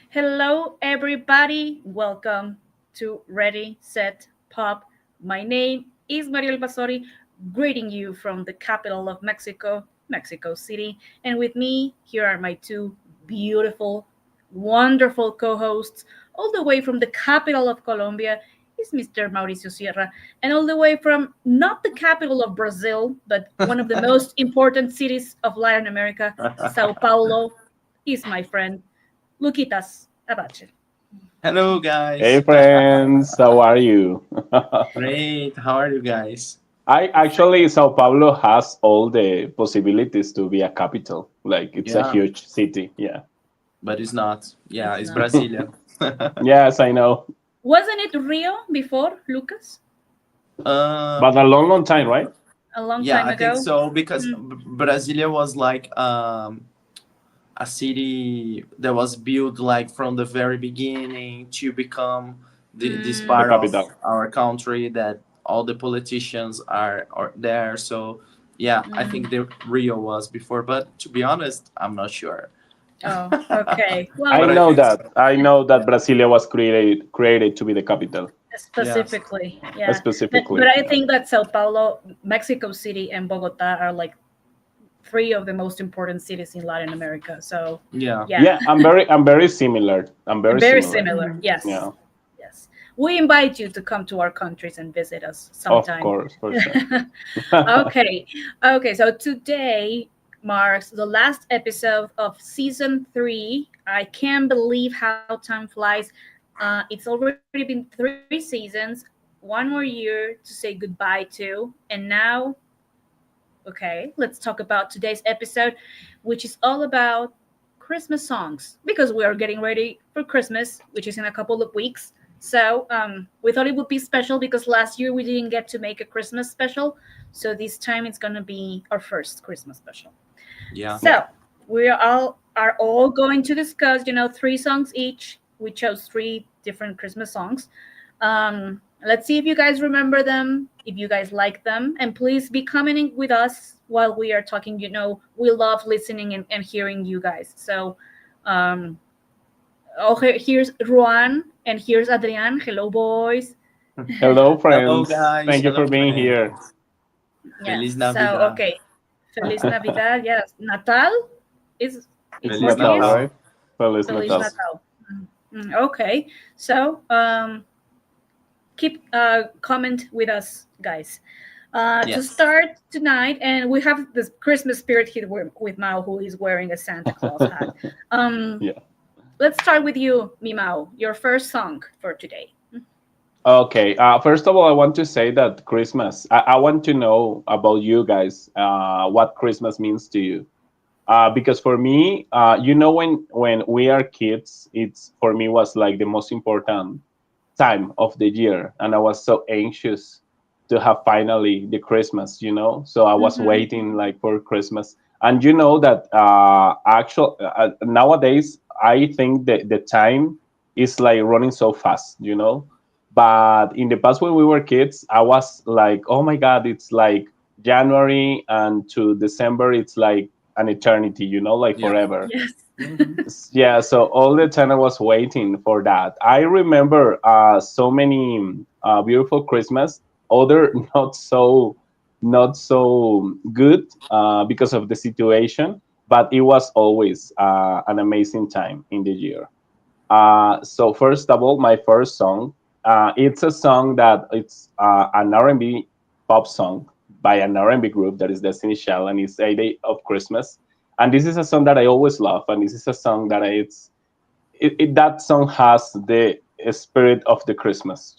Hello, everybody. Welcome to Ready, Set, Pop. My name is Mariel Basori, greeting you from the capital of Mexico, Mexico City. And with me, here are my two beautiful, wonderful co hosts. All the way from the capital of Colombia is Mr. Mauricio Sierra. And all the way from not the capital of Brazil, but one of the most important cities of Latin America, Sao Paulo, is my friend Luquitas Abache. Hello, Hey guys. friends, how are you? Great. How are you guys? I actually Sao Paulo has all the possibilities to be a capital. Like it's a Yeah, huge city. Yeah. but it's not. Yeah, It's it's not. Brasilia. Yes, I know. Wasn't it Rio before, Lucas? uh, But a long, long time, right? A long yeah, time I think ago? so because Mm, Brasilia was like a city that was built like from the very beginning to become this The part mm, of capital. our country that all the politicians are there. So yeah, I mm. think the Rio was before, but to be honest, I'm not sure. Oh, okay. I But Well, I know think so. that. I know that Brasilia was created to be the capital Yes. specifically, yeah. But specifically. I Yeah. think that Sao Paulo, Mexico City, and Bogota are like three of the most important cities in Latin America. So, Yeah. yeah, Yeah, I'm very similar. I'm very very similar. similar. Yes, Yeah. yes. We invite you to come to our countries and visit us Of sometime. course, for sure. Okay. Okay. So today marks the last episode of season three. I can't believe how time flies. It's already been 3 seasons, one more year to say goodbye to. And now, okay, let's talk about today's episode, which is all about Christmas songs because we are getting ready for Christmas, which is in a couple of weeks. So we thought it would be special because last year we didn't get to make a Christmas special. So this time it's gonna be our first Christmas special. Yeah. Yeah. So we are all going to discuss, 3 songs each. We chose 3 different Christmas songs. Let's see if you guys remember them, if you guys like them, and please be commenting with us while we are talking. We love listening and hearing you guys. So, um, here's Ruan and here's Adrian. Hello, boys. Hello, Hello, friends. guys. Thank you Hello, for being friends. here. Yeah. Feliz So, Navidad. okay. Feliz Navidad. Yes. Natal is it's It's Feliz Natal, Portuguese. Natal. right? Feliz Feliz Natal. Yes. Natal. Okay. So, keep comment with us, guys. To Yes. start tonight, and we have this Christmas spirit here with Mao, who is wearing a Santa Claus hat. Um, Yeah. let's start with you, Mimao. Your first song for today. Okay. First of all, I want to say that Christmas. I want to know about you guys. What Christmas means to you. Because for me, when we are kids, it's for me was like the most important time of the year, and I was so anxious to have finally the Christmas. So I was Mm-hmm. waiting like for Christmas, and you know that nowadays I think that the time is like running so fast. But in the past when we were kids, I was like, oh my God, it's like January and to December, it's like an eternity, like Yeah. forever. Yes. Hmm. Yeah, so all the time I was waiting for that. I remember so many beautiful Christmas, other not so good because of the situation, but it was always an amazing time in the year. So first of all, my first song, it's a song that it's an R&B pop song by an R&B group that is Destiny Child, and it's A Day of Christmas. And this is a song that I always love, and this is a song that that song has the spirit of the Christmas,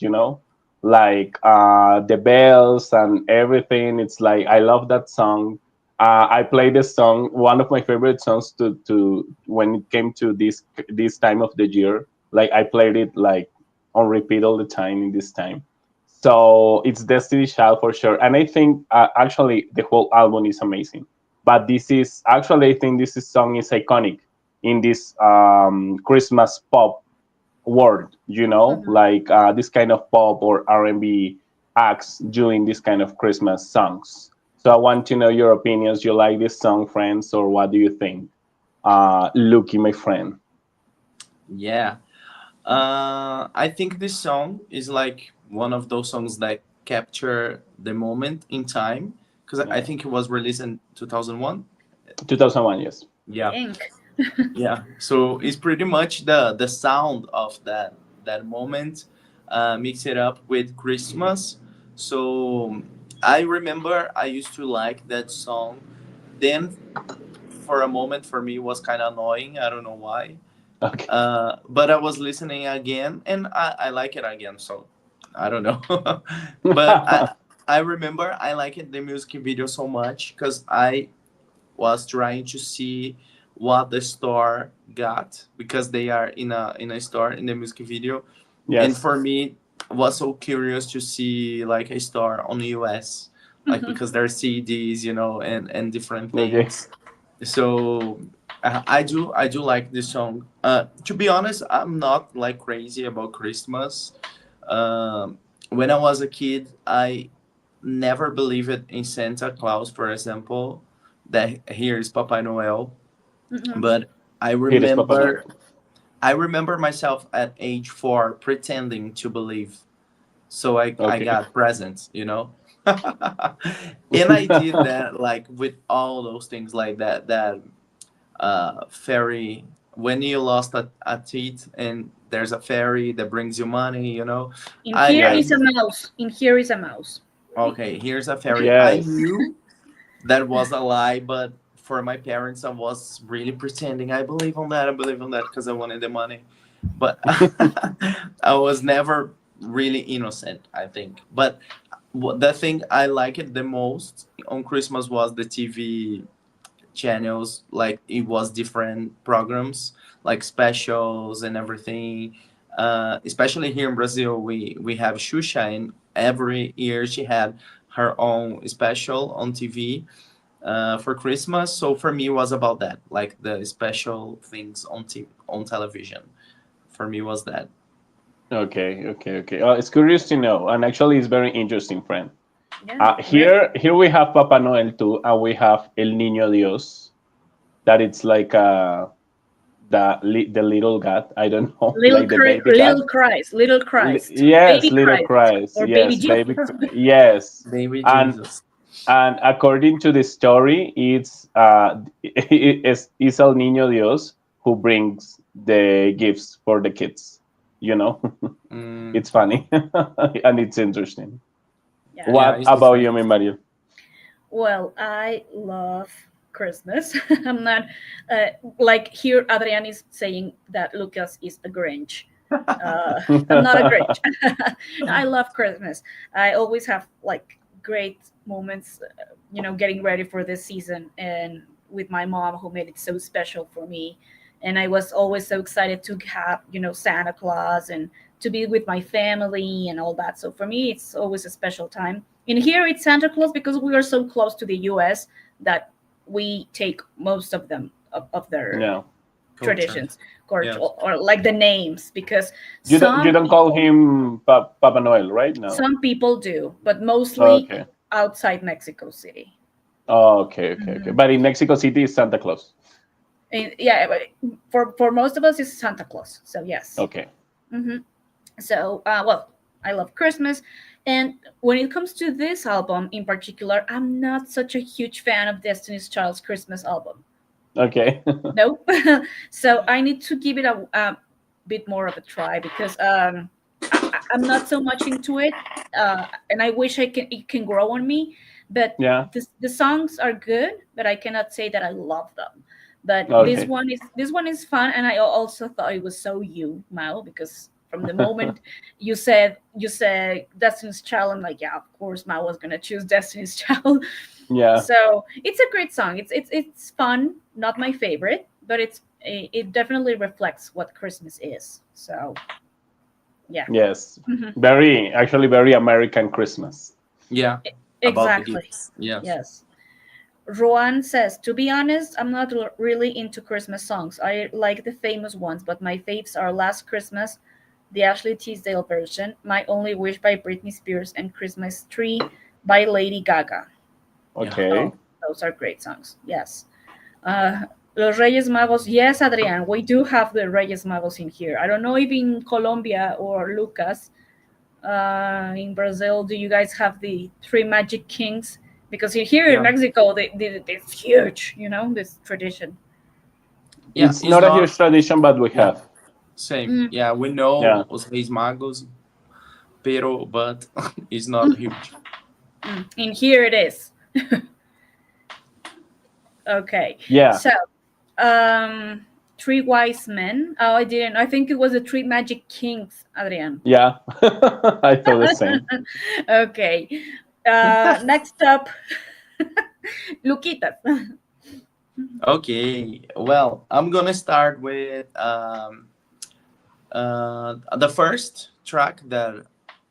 like the bells and everything. It's like I love that song. I play this song, one of my favorite songs to when it came to this time of the year. Like I played it like on repeat all the time in this time. So it's Destiny Child for sure, and I think actually the whole album is amazing. But this is actually I think song is iconic in this Christmas pop world, Mhm. like this kind of pop or R&B acts doing this kind of Christmas songs. So I want to know your opinions. You like this song, friends, or what do you think? Lucky, my friend. Yeah. I think this song is like one of those songs that capture the moment in time because I Yeah. think it was released in 2001. 2001, yes. Yeah. Think. Yeah, so it's pretty much the sound of that moment, mix it up with Christmas. So I remember I used to like that song. Then for a moment for me it was kind of annoying. I don't know why. Okay. But I was listening again and I like it again. So I don't know. But I remember I liked the music video so much because I was trying to see what the store got because they are in a store in the music video, and Yes. for me was so curious to see like a store on the US, like Mhm. because there are CDs, and different Okay. things. So I do like this song. To be honest, I'm not like crazy about Christmas. When I was a kid, I never believed in Santa Claus, for example, that here is Papa Noel. Mhm. But I Here is Papa remember Noel. I remember myself at age 4 pretending to believe. So I Okay. got presents. And I did that like with all those things like that fairy when you lost a teeth and there's a fairy that brings you money. In I here I is a Yes. mouse. In here is a mouse. Okay, here's a fairy. I Yes. knew that was a lie, but for my parents, I was really pretending I believe on that because I wanted the money. But I was never really innocent, I think. But the thing I liked the most on Christmas was the TV channels. Like it was different programs, like specials and everything. Especially here in Brazil, we have Xuxa, and every year she had her own special on TV for Christmas. So for me, it was about that, like the special things on television. For me, was that. Okay. Okay. Okay. It's curious to know, and actually, it's very interesting, friend. Yeah. Very. Here we have Papa Noel too, and we have El Niño Dios. That it's like the little cat. I don't know, like the baby cat. Little Christ, Yes, baby little Christ, Christ. or baby Yes, Jesus. baby. Yes, Baby and Jesus. according to the story, it's El Niño Dios who brings the gifts for the kids. You know, Mm, it's funny and it's interesting. Yeah. yeah, What it's about you, different. mi Mario? Well, I love Christmas. I'm not like here. Adrian is saying that Lucas is a Grinch. I'm not a Grinch. I love Christmas. I always have like great moments, getting ready for this season and with my mom who made it so special for me. And I was always so excited to have, Santa Claus and to be with my family and all that. So for me, it's always a special time. In here, it's Santa Claus because we are so close to the US that we take most of them of their Yeah, Culture. traditions, or, Yeah. or like the names, because you some don't call people him Papa Noel, right? No. some people do, but mostly Okay. outside Mexico City. Oh, okay, okay, okay. Mhm. But in Mexico City, it's Santa Claus. And yeah, but for most of us, it's Santa Claus. So yes. Okay. Hmm. So well, I love Christmas, and when it comes to this album in particular, I'm not such a huge fan of Destiny's Child's Christmas album. Okay. Nope. So I need to give it a bit more of a try because I'm not so much into it, and I wish it can grow on me. But Yeah. the songs are good, but I cannot say that I love them. But Okay. this one is fun, and I also thought it was so you, Mao, because from the moment you said Destiny's Child, I'm like, yeah, of course, Mao was gonna choose Destiny's Child. Yeah. So it's a great song. It's fun. Not my favorite, but it definitely reflects what Christmas is. So yeah. Yes. Mhm. Actually, very American Christmas. Yeah. About the Exactly. gifts. Yes. Yes. Rowan says, to be honest, I'm not really into Christmas songs. I like the famous ones, but my faves are Last Christmas, the Ashley Tisdale version, My Only Wish by Britney Spears, and Christmas Tree by Lady Gaga. Yeah. Oh, Okay. those are great songs. Yes. Uh, Los Reyes Magos. Yes, Adrian, we do have the Reyes Magos in here. I don't know if in Colombia or Lucas, in Brazil, do you guys have the three Magic Kings? Because here in Yeah, Mexico, it's huge, this tradition. yeah, It's it's not a not. huge tradition, but we Yeah, have. same. Mm, Yeah, we Yeah, know Os Reis Magos, pero but it's not huge. and here it is. Okay, yeah, so um, three wise men. Oh, I didn't. I think it was the three Magic Kings, Adrian. yeah. I thought the same. Okay. Next up, Luquitas. Okay, well, I'm gonna start with the first track that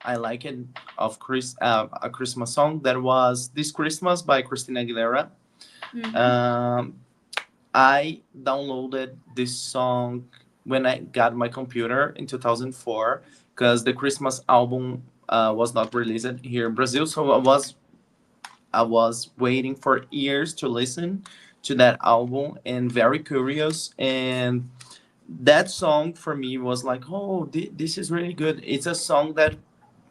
I like it of a Christmas song that was "This Christmas" by Christina Aguilera. Mhm. Um, I downloaded this song when I got my computer in 2004 because the Christmas album was not released here in Brazil, so I was waiting for years to listen to that album and very curious. And that song for me was like, oh, this is really good. It's a song that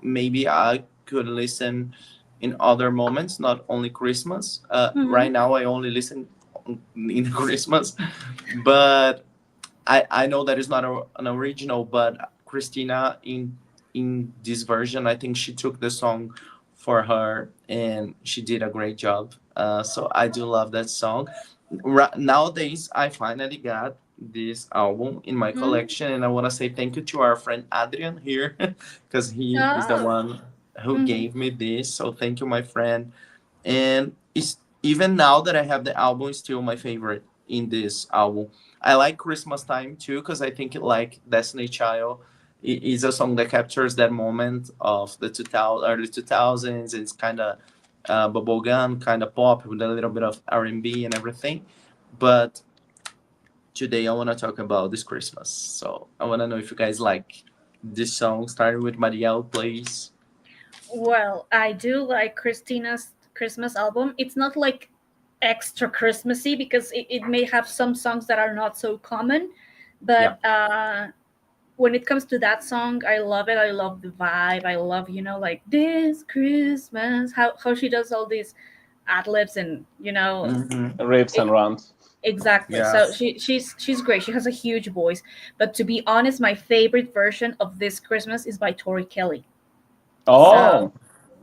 maybe I could listen in other moments, not only Christmas. Right Mhm. now, I only listen in Christmas, but I know that it's not an original. But Christina in this version, I think she took the song for her and she did a great job. So I do love that song. Nowadays, I finally got this album in my Mhm. collection, and I want to say thank you to our friend Adrian here because he is the Oh. one who Mhm. gave me this. So thank you, my friend. And it's even now that I have the album, it's still my favorite in this album. I like Christmas Time too because I think it like Destiny Child is a song that captures that moment of the 2000 early 2000s. It's kind of bubblegum, kind of pop with a little bit of R&B and everything. But today I want to talk about this Christmas. So I want to know if you guys like this song, starting with Marielle, please. Well, I do like Christina's Christmas album. It's not like extra Christmassy because it may have some songs that are not so common, Yeah. but when it comes to that song, I love it. I love the vibe. I love, like this Christmas, how she does all these ad libs and Mm-hmm. Rips it, and runs. exactly. So Yes. she's great. She has a huge voice. But to be honest, my favorite version of this Christmas is by Tori Kelly. So Oh,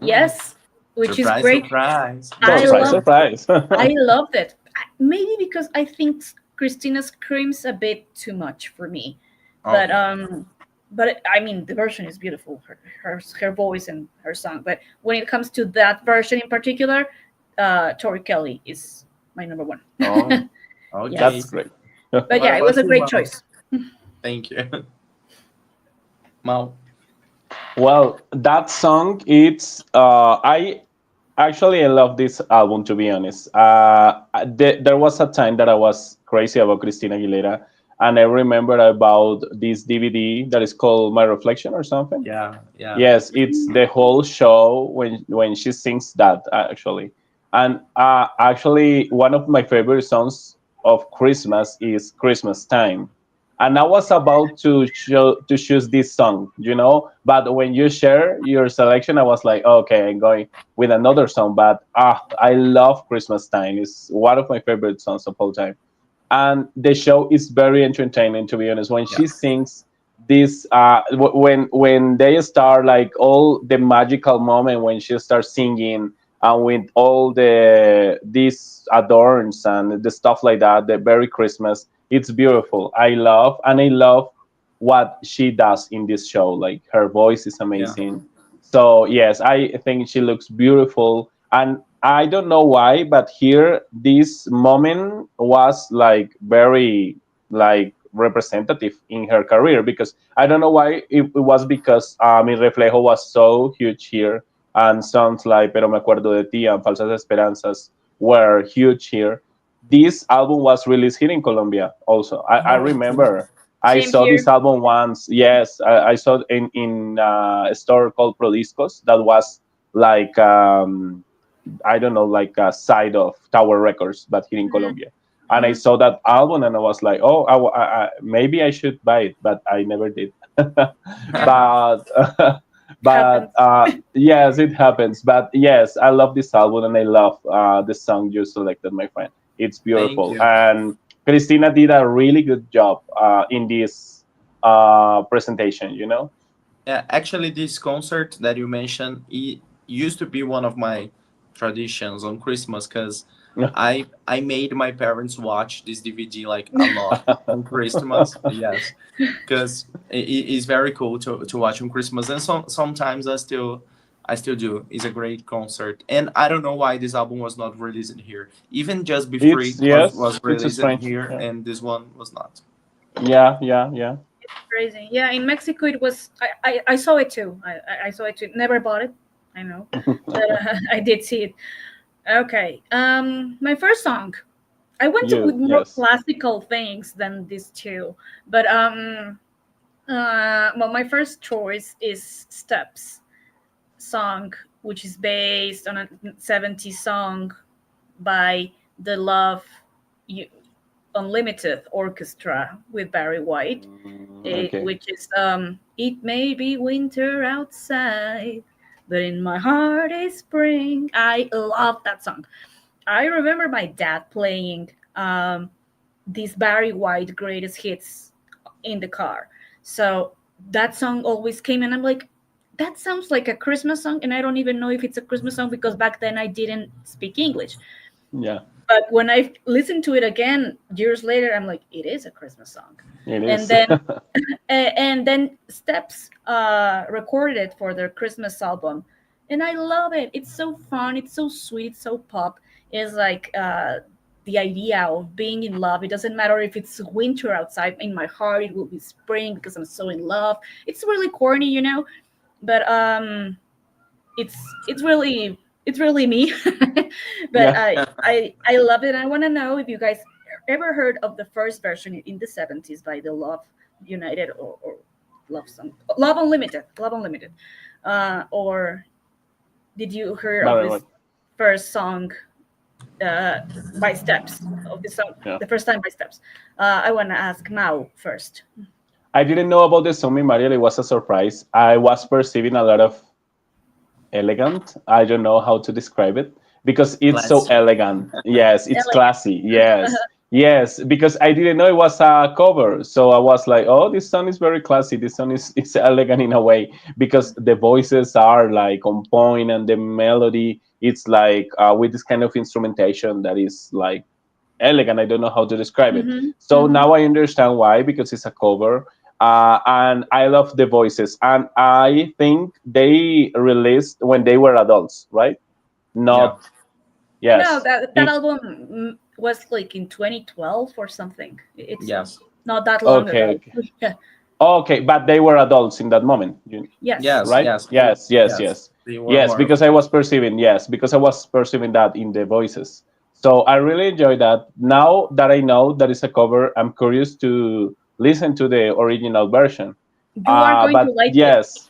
Mm. yes, which is Surprise, great. surprise. I surprise, love surprise. I loved it. Maybe because I think Christina screams a bit too much for me, but Okay. I mean the version is beautiful. Her voice and her song. But when it comes to that version in particular, Tori Kelly is my number one. Oh, Okay. that's Yes, great. but What yeah, it was about a you, great Mal? choice. Thank you. Mal. Well, that song, it's I love this album, to be honest. There was a time that I was crazy about Christina Aguilera, and I remember about this DVD that is called My Reflection or something. Yeah, yeah. Yes, it's the whole show when she sings that actually, and actually one of my favorite songs of Christmas is Christmas Time, and I was about to choose this song, but when you share your selection, I was like, okay, I'm going with another song, but I love Christmas Time. It's one of my favorite songs of all time, and the show is very entertaining, to be honest. When Yeah. she sings this when they start, like, all the magical moment when she starts singing, and with all these adorns and the stuff like that, the very Christmas, it's beautiful. I love what she does in this show. Like, her voice is Yeah. amazing. So yes, I think she looks beautiful, and I don't know why, but here this moment was like very, like, representative in her career, because I don't know why. It was because Mi Reflejo was so huge here, and songs like Pero Me Acuerdo de Ti and Falsas Esperanzas were huge here. This album was released here in Colombia also. I Oh, okay. remember I Same saw here. this album once. Yes, I saw it in a store called Prodiscos that was like, I don't know, like a side of Tower Records, but here in Colombia. and I Mhm. saw that album, and I was like, oh, maybe I should buy it, but I never did. Yeah, But but happens. yes, it happens. But yes, I love this album, and I love the song you selected, my friend. It's Thank beautiful, you. and Christina did a really good job in this presentation. You know. Yeah, actually, this concert that you mentioned, it used to be one of my traditions on Christmas because I made my parents watch this DVD like a lot on Christmas. Yes, because it's very cool to watch on Christmas, and sometimes I still do. It's a great concert, and I don't know why this album was not released here. Even Just Be Free It's was yes, it's released strange. here, Yeah, and this one was not. yeah, yeah, yeah. Crazy. Yeah, in Mexico it was. I saw it too. I saw it too. Never bought it. I know, but I did see it. Okay. My first song. I went to with You more yes. classical things than these two, but well, my first choice is Steps song, which is based on a 70s song by the Love U- Unlimited Orchestra with Barry White, Okay. which is It May Be Winter Outside, but in my heart is spring. I love that song. I remember my dad playing these Barry White greatest hits in the car. So that song always came, and I'm like, that sounds like a Christmas song, and I don't even know if it's a Christmas song because back then I didn't speak English. Yeah, But when I listened to it again years later, I'm like, it is a Christmas song. it And is. then and then Steps recorded it for their Christmas album, and I love it. It's so fun. It's so sweet. It's so pop. It's like the idea of being in love. It doesn't matter if it's winter outside. In my heart, it will be spring because I'm so in love. It's really corny, but it's really me. But Yeah. I love it. I want to know if you guys ever heard of the first version in the 70s by the Love United, or Love Unlimited, or did you hear of Very much. this first song uh, by Steps, of this song Yeah. the first time by Steps? I want to ask Mao first. I didn't know about the song, Mario. It was a surprise. I was perceiving a lot of elegant. I don't know how to describe it because it's so Classy. elegant. Yes, it's Elegant. classy. Yes. Yes, because I didn't know it was a cover. So I was like, oh, this song is very classy. This song is elegant in a way because the voices are like on point and the melody, it's like with this kind of instrumentation that is like elegant. I don't know how to describe it. Hmm. So Hmm. now I understand why because it's a cover. And I love the voices. And I think they released when they were adults, right? Yeah. Not No, yes. that album was like in 2012 or something. It's Yes. not that long Okay, ago. okay, Yeah. okay. But they were adults in that moment. Yes. Yes. Right? Yes. Yes, yes, Yes. yes, They were yes. more. Because I was perceiving yes, because I was perceiving that in the voices. So I really enjoy that. Now that I know that it's a cover, I'm curious to listen to the original version. You are going to But like it. yes,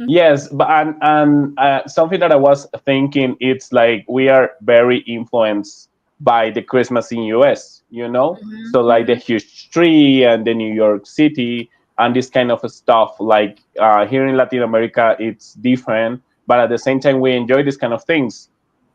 yes, but and something that I was thinking, it's like we are very influenced by the Christmas in US, you know? Hmm. So like the Hmm. huge tree and the New York City and this kind of stuff. Like here in Latin America, it's different, but at the same time, we enjoy these kind of things.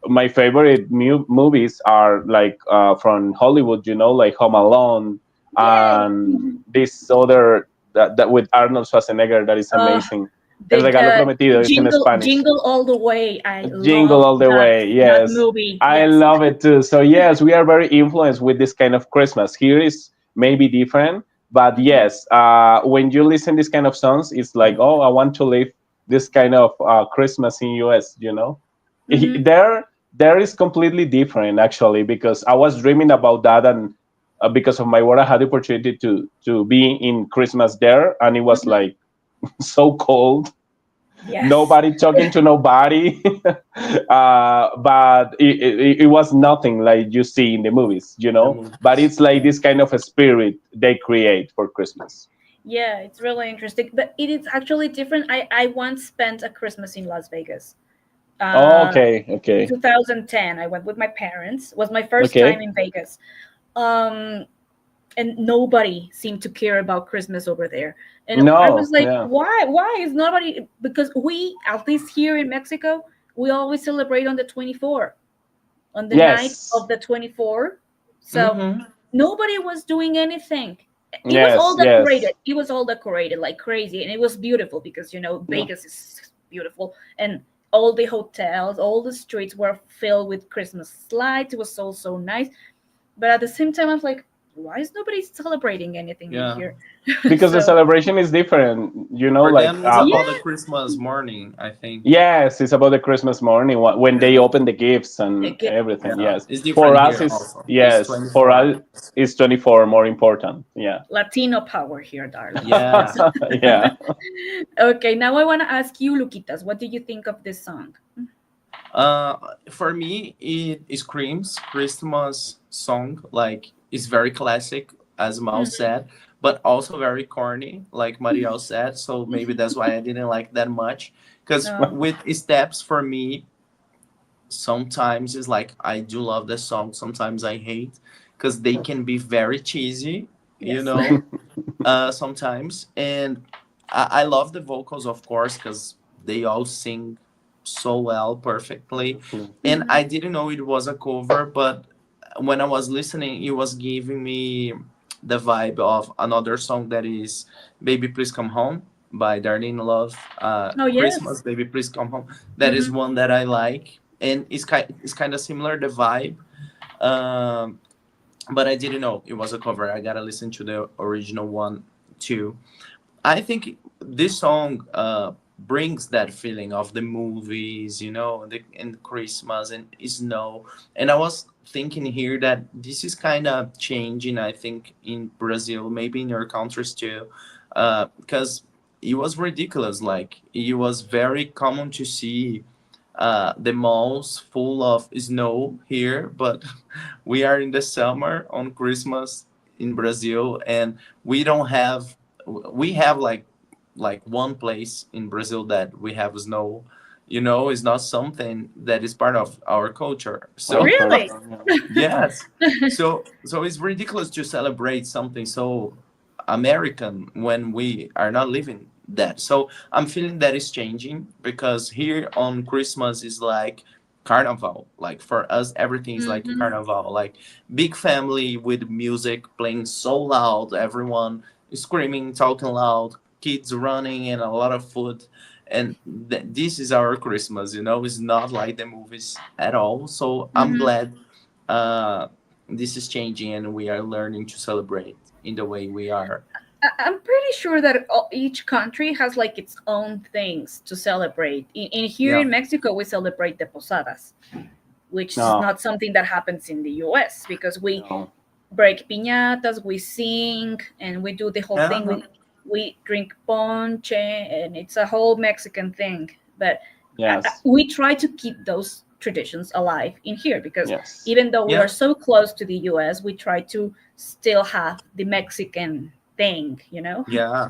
My favorite movies are like from Hollywood, like Home Alone Yay! and this other that with Arnold Schwarzenegger that is Uh, amazing. El the Regalo Prometido is in Spanish. Jingle All the Way. I Jingle love all the that way. that Yes. movie. I Yes. love it too. So yes, we are very influenced with this kind of Christmas. Here is maybe different, but Hmm. yes, when you listen this kind of songs, it's like, oh, I want to live this kind of Christmas in US. Hmm. There is completely different actually because I was dreaming about that and because of my work, I had the opportunity to be in Christmas there, and it was Hmm. like so cold, Yes. nobody talking to nobody. But it was nothing like you see in the movies, The but movies. it's like Yeah. this kind of a spirit they create for Christmas. Yeah, it's really interesting, but it is actually different. I once spent a Christmas in Las Vegas. Oh, Uh, okay, okay, 2010. I went with my parents. It was my first time okay. in Vegas. um and nobody seemed to care about Christmas over there. And I was No, like, yeah. why is nobody? Because we, at least here in Mexico, we always celebrate on the 24th, on the night Yes. of the 24th. So Mm-hmm. nobody was doing anything. It was Yes, all yes. decorated. It was all decorated like crazy, and it was beautiful because Yeah. Vegas is beautiful, and all the hotels, all the streets were filled with Christmas lights. It was so nice, but at the same time, I was like, why is nobody celebrating anything in Yeah. here? Because the So celebration is different, For like them, it's yeah, about the Christmas morning, I think. yes, it's about the Christmas morning when they Yeah. open the gifts and again, everything. Yeah. Yes. It's For different us here is also. It's yes, for 24 us hours. it's 24 more important. Yeah. Latino power here, darling. Yeah. Yeah. Okay, now I want to ask you, Luquitas, what do you think of this song? Uh, for me, it screams Christmas song. Like it's very classic, as Mal Mhm. said, but also very corny, like Mariel said. So maybe that's why I didn't like that much. Because No. with steps, for me, sometimes it's like I do love the song. Sometimes I hate because they can be very cheesy. You Yes. know, sometimes. And I love the vocals, of course, because they all sing so well, perfectly. And Mhm. I didn't know it was a cover, but when I was listening, it was giving me the vibe of another song that is Baby Please Come Home by Darlene Love. Oh Christmas, yes. Baby Please Come Home. That is Hmm. one that I like. And it's kind of similar, the vibe. Um, but I didn't know it was a cover. I gotta listen to the original one too. I think this song brings that feeling of the movies, and Christmas and snow. And I was thinking here that this is kind of changing. I think in Brazil, maybe in your countries too, because it was ridiculous. Like it was very common to see the malls full of snow here, but we are in the summer on Christmas in Brazil, and we don't have we have like one place in Brazil that we have snow. It's not something that is part of our culture. Our So Really? culture. Yeah. yes, so it's ridiculous to celebrate something so American when we are not living that. So I'm feeling that is changing because here on Christmas is like carnival. Like for us, everything is like Hmm. carnival. Like big family with music playing so loud, everyone screaming, talking loud, kids running, and a lot of food. And this is our Christmas. It's not like the movies at all. So I'm Hmm. glad uh, this is changing and we are learning to celebrate in the way we are. I'm pretty sure that each country has like its own things to celebrate. In here Yeah. in Mexico, we celebrate the posadas, which is No, not something that happens in the US because we no. break piñatas, we sing, and we do the whole thing. Uh-huh. We drink ponche, and it's a whole Mexican thing. But Yes. we try to keep those traditions alive in here because Yes. even though we are Yeah. so close to the US, we try to still have the Mexican thing, Yeah.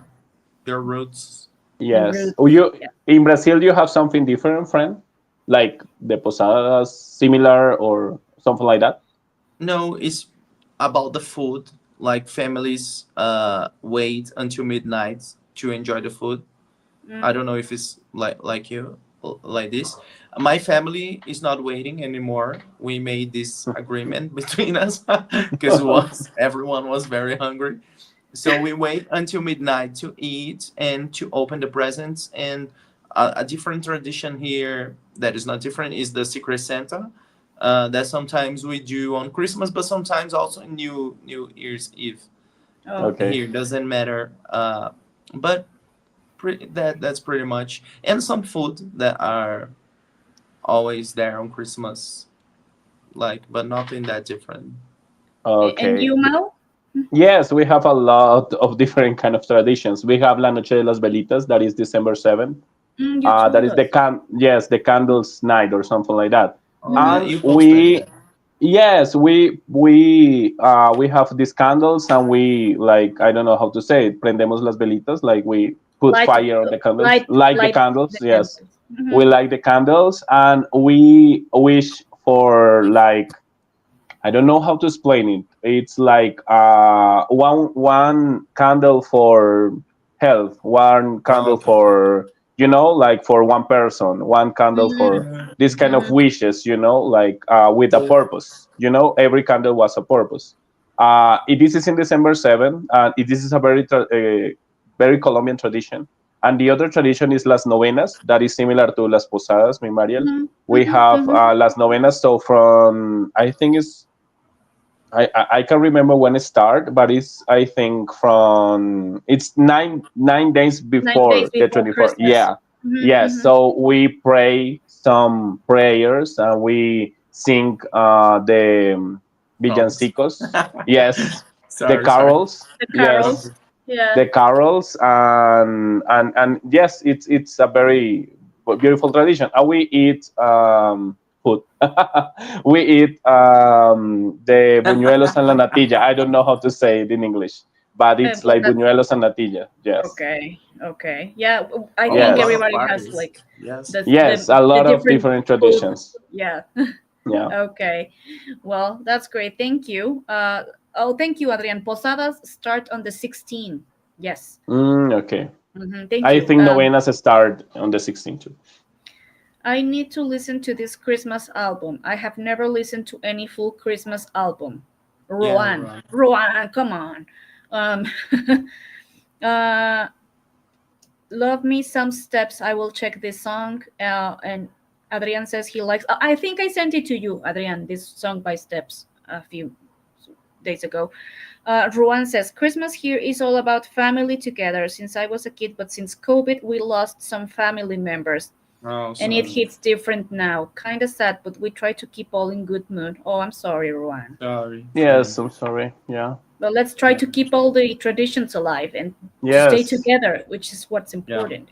Your roots. the Yes. Oh, roots. Yeah. in Brazil you have something different, friend? Like the posadas similar or something like that? No, it's about the food. Like families wait until midnight to enjoy the food. I Mm. don't know if it's like you like this. My family is not waiting anymore. We made this agreement between us because was everyone was very hungry. So we wait until midnight to eat and to open the presents. And a different tradition here that is not different is the Secret Santa. That sometimes we do on Christmas, but sometimes also New Year's Eve. Oh, Okay. okay. Here doesn't matter. But that's pretty much, and some food that are always there on Christmas, like, but nothing that different. And Okay. you, Mal? Yes, we have a lot of different kind of traditions. We have La Noche de las Velitas, that is December 7th. You That told is the us. candles night or something like that. Oh yeah, Hmm. And you posted that. yes, we have these candles and we, like, I don't know how to say it, prendemos las velitas, like we put Light, fire on the candles, light, light the light candles. the Yes, candles. we Hmm. light the candles and we wish for, like, I don't know how to explain it. It's like one candle for health, one Oh, candle okay. for like for one person, one candle for this kind of Mm-hmm. wishes, like with a Yeah. purpose. Every candle was a purpose. This is in December 7th, and this is a very Colombian tradition. And the other tradition is las novenas, that is similar to las posadas, mi Mariel. Mm-hmm. We have Mm-hmm. las novenas. So from I think it's I can remember when it started, but it's I think from it's nine days 9 days before the before 24th. Christmas. Yeah, Mm-hmm. yeah. Mm-hmm. So we pray some prayers and we sing the Songs. villancicos. Yes, the Sorry. carols. The Yes, carols. Yeah. the carols and yes, it's a very beautiful tradition. And we eat food. We eat the buñuelos and la natilla. I don't know how to say it in English, but it's Well, like that's buñuelos and natilla. Yes, okay. Okay. Yeah. I Oh, a think lot yes, of everybody has parties. like Yes. yes. A the lot of different different food. traditions. Yeah. Yeah. Okay. Well, that's great. Thank you. Thank you, Adrian. Posadas start on the 16th. Yes. Okay. Thank I you. think novenas start on the 16th too. I need to listen to this Christmas album. I have never listened to any full Christmas album. Yeah, Rowan, right. Rowan, come on. Um, uh, love me some steps. I will check this song. And Adrian says he likes. I think I sent it to you, Adrian. This song by Steps a few days ago. Ruan says Christmas here is all about family together. Since I was a kid, but since COVID, we lost some family members. Oh, And it sorry. hits different now. Kind of sad, but we try to keep all in good mood. Oh, I'm sorry, Ruan. Sorry. Sorry. Yes, I'm sorry. Yeah. But let's try Yeah. to keep all the traditions alive and to stay Yes. together, which is what's Yeah. important.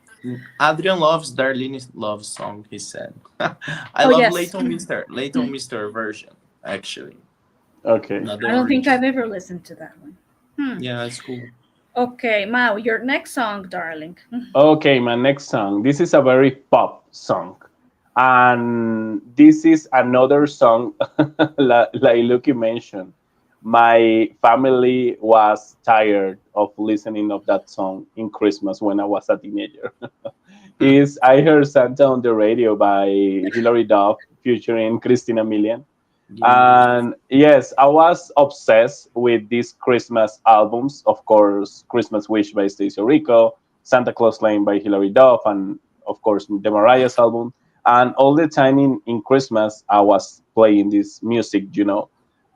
Adrian loves Darlene's love song, he said. I Oh, love yes. Leighton Mister version, actually. Okay. Not I the don't think I've original. ever listened to that one. Yeah, it's cool. Okay, Mao, your next song, darling. Okay, my next song. This is a very pop song. And this is another song, like Lucky mentioned. My family was tired of listening of that song in Christmas when I was a teenager. Is I heard Santa on the radio by Hilary Duff featuring Christina Milian. Yeah. And yes, I was obsessed with these Christmas albums. Of course, Christmas Wish by Stacey Rico, Santa Claus Lane by Hilary Duff, and of course the Mariah's album. And all the time in Christmas, I was playing this music.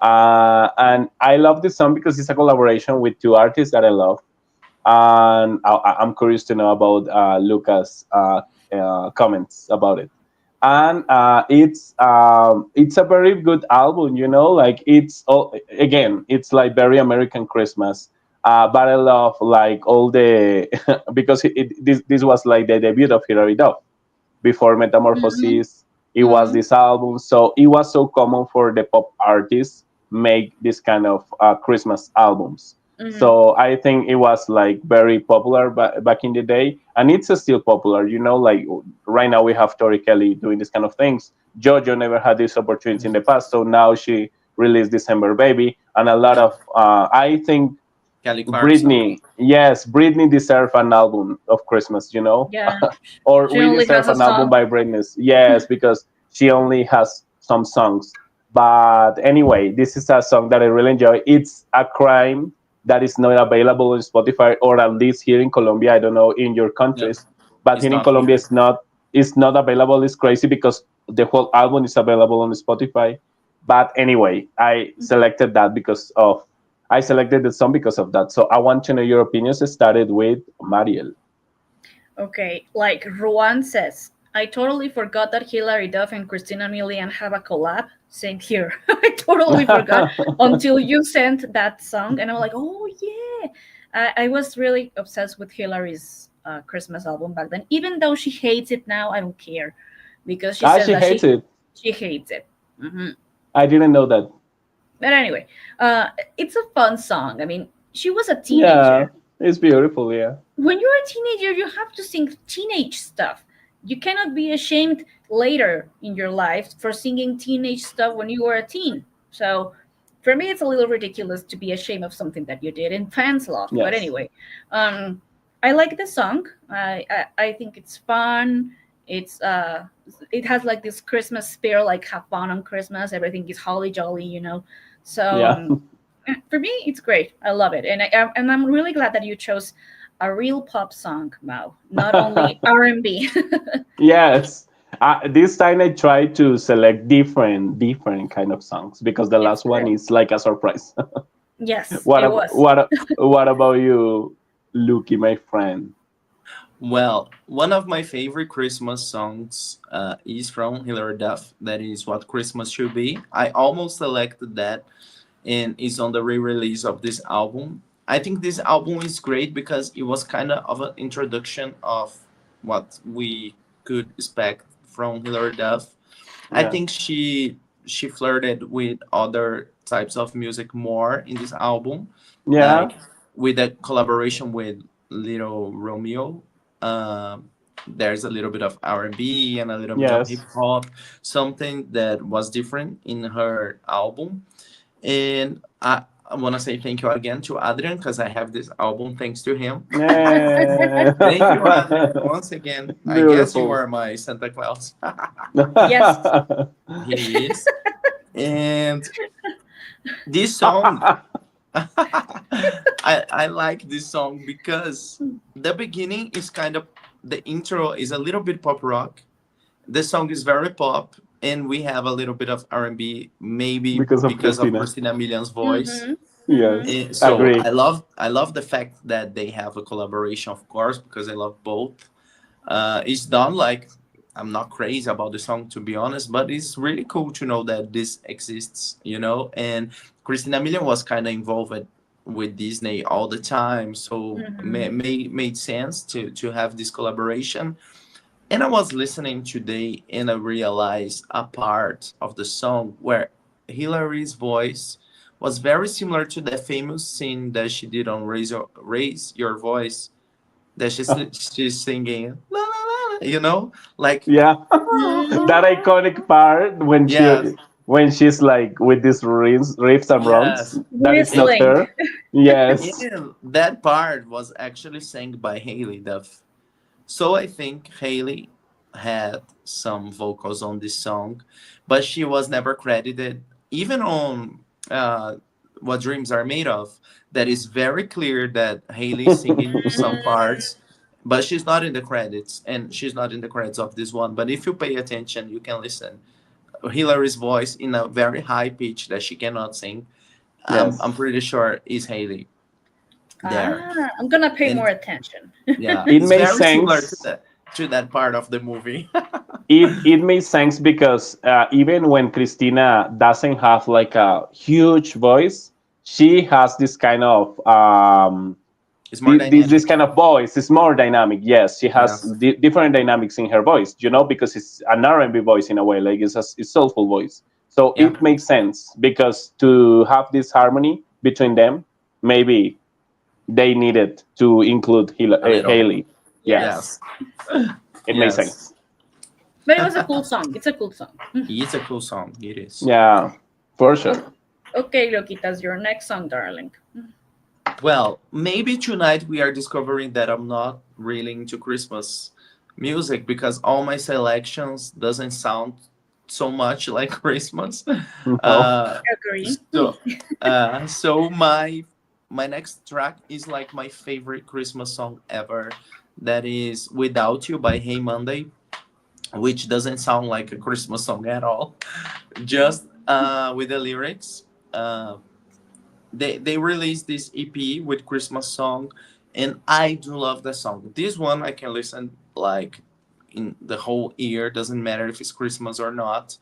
And I love this song because it's a collaboration with two artists that I love. And I'm curious to know about Lucas' comments about it. And it's a very good album. Like again, it's like very American Christmas. But I love like all the because this was like the debut of Hilary Duff before Mm-hmm. Metamorphosis. It was Mm-hmm. this album, so it was so common for the pop artists make this kind of Christmas albums. Mm-hmm. So I think it was like very popular back in the day, and it's still popular. Like right now we have Tori Kelly doing this kind of things. JoJo never had this opportunity in the past, so now she released December Baby, and a lot Yeah. of I think Kelly Clarkson. Britney, yes, Britney deserve an album of Christmas, Yeah. or She we only deserve has a an album song. by Britney. Yes, because she only has some songs. But anyway, this is a song that I really enjoy. It's a crime that is not available on Spotify, or at least here in Colombia. I don't know in your Yeah. countries, but It's here in not Colombia, here. it's not available. It's crazy because the whole album is available on Spotify. But anyway, I selected the song because of that. So I want to know your opinions. It started with Mariel. Okay, like Ruan says, I totally forgot that Hilary Duff and Christina Milian have a collab. Same here. I totally forgot until you sent that song, and I'm like, oh yeah. I was really obsessed with Hilary's Christmas album back then. Even though she hates it now, I don't care because she says She that hates she it. she hates it. Hmm. I didn't know that. But anyway, it's a fun song. I mean, she was a Yeah, teenager. it's beautiful. Yeah. When you're a teenager, you have to sing teenage stuff. You cannot be ashamed later in your life for singing teenage stuff when you were a teen. So for me, it's a little ridiculous to be ashamed of something that you did and fans love. But Yes. anyway, um, I like the song. I think it's fun. It's it has like this Christmas spirit, like have fun on Christmas. Everything is holly jolly, you know. So Yeah. for me, it's great. I love it, and I'm really glad that you chose a real pop song, Mao, not only R&B. Yes. This time I tried to select different kind of songs because the It's last one good. is like a surprise. Yes, what it ab- was. what what about you, Lucky, my friend? Well, one of my favorite Christmas songs is from Hilary Duff. That is What Christmas Should Be. I almost selected that, and it's on the re-release of this album. I think this album is great because it was kind of an introduction of what we could expect from Hilary Duff. I Yeah. think she flirted with other types of music more in this album, Yeah. like with a collaboration with Little Romeo. Um, there's a little bit of R&B and a little bit of hip Yes. hop, something that was different in her album. And I want to say thank you again to Adrian because I have this album thanks to him. Yeah. Thank you, Adrian, once again. I guess you Beautiful. are my Santa Claus. Yes. He is. And this song, I like this song because the beginning is kind of, the intro is a little bit pop rock. The song is very pop, and we have a little bit of R&B, maybe Because of because of Christina. Christina Milian's voice. Mm-hmm. Mm-hmm. Yes. So Agree. I love the fact that they have a collaboration, of course, because I love both. It's done like, I'm not crazy about the song to be honest, but it's really cool to know that this exists, you know. And Christina Milian was kind of involved with Disney all the time, so Mm-hmm. made sense to have this collaboration. And I was listening today and I realized a part of the song where Hilary's voice was very similar to the famous scene that she did on Raise Your Voice, that she's singing la, la, la, la, you know, like Yeah. That Mm-hmm. iconic part when yes, she's like with these riffs and runs. yes. That is not Whistling. her. Yes. And that part was actually sang by Haley Duff. So I think Haley had some vocals on this song, but she was never credited. Even on What Dreams Are Made Of, that is very clear that Haley's singing some parts, but she's not in the credits, and she's not in the credits of this one. But if you pay attention, you can listen. Hilary's voice in a very high pitch that she cannot sing. I'm Yes. pretty sure is Haley there, I'm gonna pay more and attention. yeah, It it's makes very similar sense. to that part of the movie. It makes sense because even when Christina doesn't have like a huge voice, she has this kind of It's more this dynamic. kind of voice. It's more dynamic. Yes, she has Yes. different dynamics in her voice. Because it's an R&B voice in a way, like it's soulful voice. So Yeah. it makes sense because to have this harmony between them, maybe they needed to include A little. Haley. Yeah, Yes. Yes. it makes Yes. sense. But it was a cool song. It's a cool song. It's a cool song. It is. Yeah, for O- sure. Okay, Lokitas, your next song, darling. Well, maybe tonight we are discovering that I'm not really into Christmas music because all my selections doesn't sound so much like Christmas. No. Uh, Agree. so my next track is like my favorite Christmas song ever. That is "Without You" by Hey Monday, which doesn't sound like a Christmas song at all. Just with the lyrics. They released this EP with Christmas song, and I do love the song. This one I can listen like in the whole year. Doesn't matter if it's Christmas or not,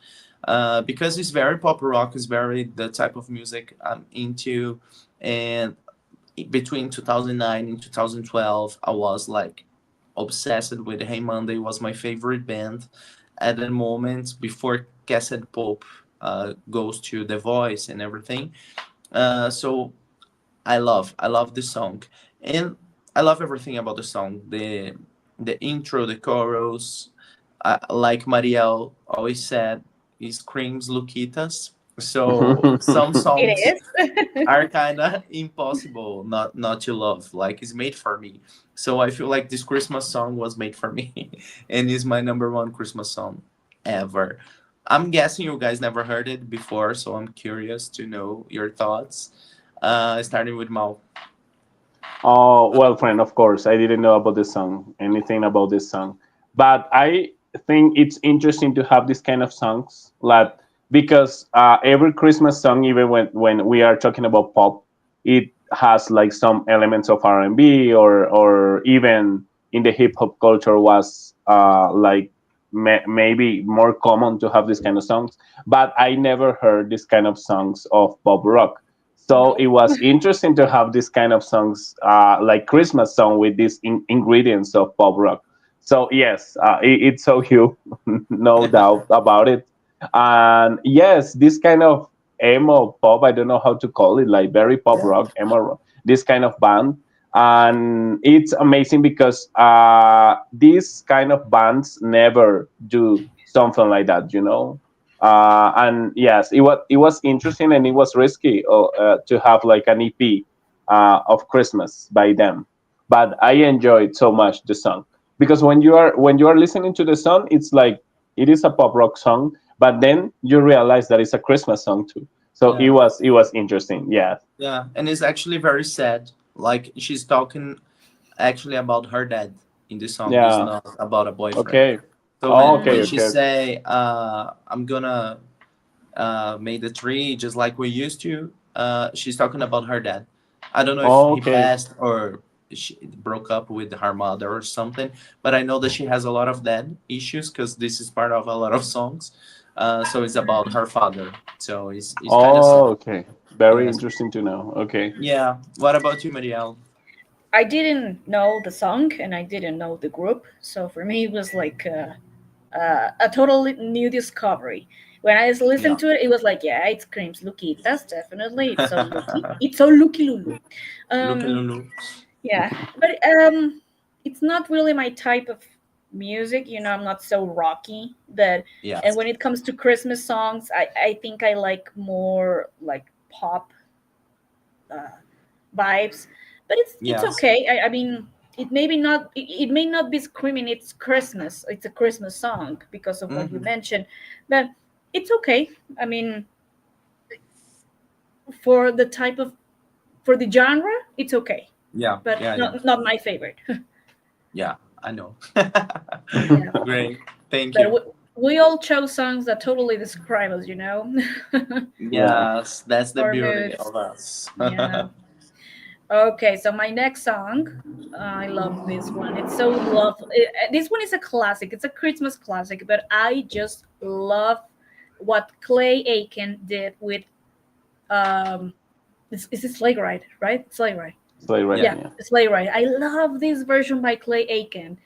because it's very pop rock. It's very the type of music I'm into, and between 2009 and 2012, I was like obsessed with Hey Monday. Was my favorite band at the moment before Cassette Pope goes to The Voice and everything. So I love this song, and I love everything about the song. The intro, the chorus, like Marielle always said, it screams Luquitas. So some songs It is. are kind of impossible not to love. Like it's made for me. So I feel like this Christmas song was made for me, and is my number one Christmas song ever. I'm guessing you guys never heard it before, so I'm curious to know your thoughts. Starting with Mal. Oh, well, friend, of course, I didn't know about this song, anything about this song. But I think it's interesting to have this kind of songs, like because every Christmas song, even when we are talking about pop, it has like some elements of R&B or even in the hip hop culture was like maybe more common to have this kind of songs. But I never heard this kind of songs of pop rock, so it No. was interesting to have this kind of songs, like Christmas song with these ingredients of pop rock. So yes, it's so you, no doubt about it. And yes, this kind of emo pop, I don't know how to call it, like very pop Yeah. rock, emo rock, this kind of band. And it's amazing because these kind of bands never do something like that, you know. And yes, it was interesting and it was risky to have like an EP of Christmas by them, but I enjoyed so much the song because when you are listening to the song, it's like it is a pop rock song, but then you realize that it's a Christmas song too. So it Yeah. was it was interesting. Yeah, Yeah, and it's actually very sad. Like she's talking actually about her dad in the song. It's yeah. not about a boyfriend. Okay. So Oh, when okay, Mm, she okay. say, "I'm gonna make the tree just like we used to," she's talking about her dad. I don't know if Oh, he okay. passed or she broke up with her mother or something, but I know that she has a lot of dad issues because this is part of a lot of songs. So it's about her father. So it's kind of Oh, sad. okay. Very Yes. interesting to know. Okay. Yeah. What about you, Marielle? I didn't know the song and I didn't know the group, so for me it was like a totally new discovery. When I Yeah. listened to it, it was like, yeah, it screams Luquitas, definitely. It's so Lucky. It's so Lucky Lulu. Look at Um, Lulu. yeah, but it's not really my type of music. You know, I'm not so rocky. But and Yes. when it comes to Christmas songs, I think I like more like pop uh, vibes. But it's Yes. okay. I mean, it may not be screaming it's Christmas. It's a Christmas song because of what you Mm-hmm. mentioned, but it's okay. I mean, for the type of for the genre, it's okay, Yeah. but Yeah. Yeah. not my favorite. Yeah. I know. Yeah, Great. Thank but you. we all chose songs that totally describe us, you know, Yeah. Yes, that's the our beauty moods. of us. Yeah. Okay, so my next song, I love this one. It's so love. This one is a classic. It's a Christmas classic, but I just love what Clay Aiken did with is it Sleigh Ride, right? Sleigh Ride. It's like right. Yeah. Yeah, Yeah. Sleigh Ride. I love this version by Clay Aiken.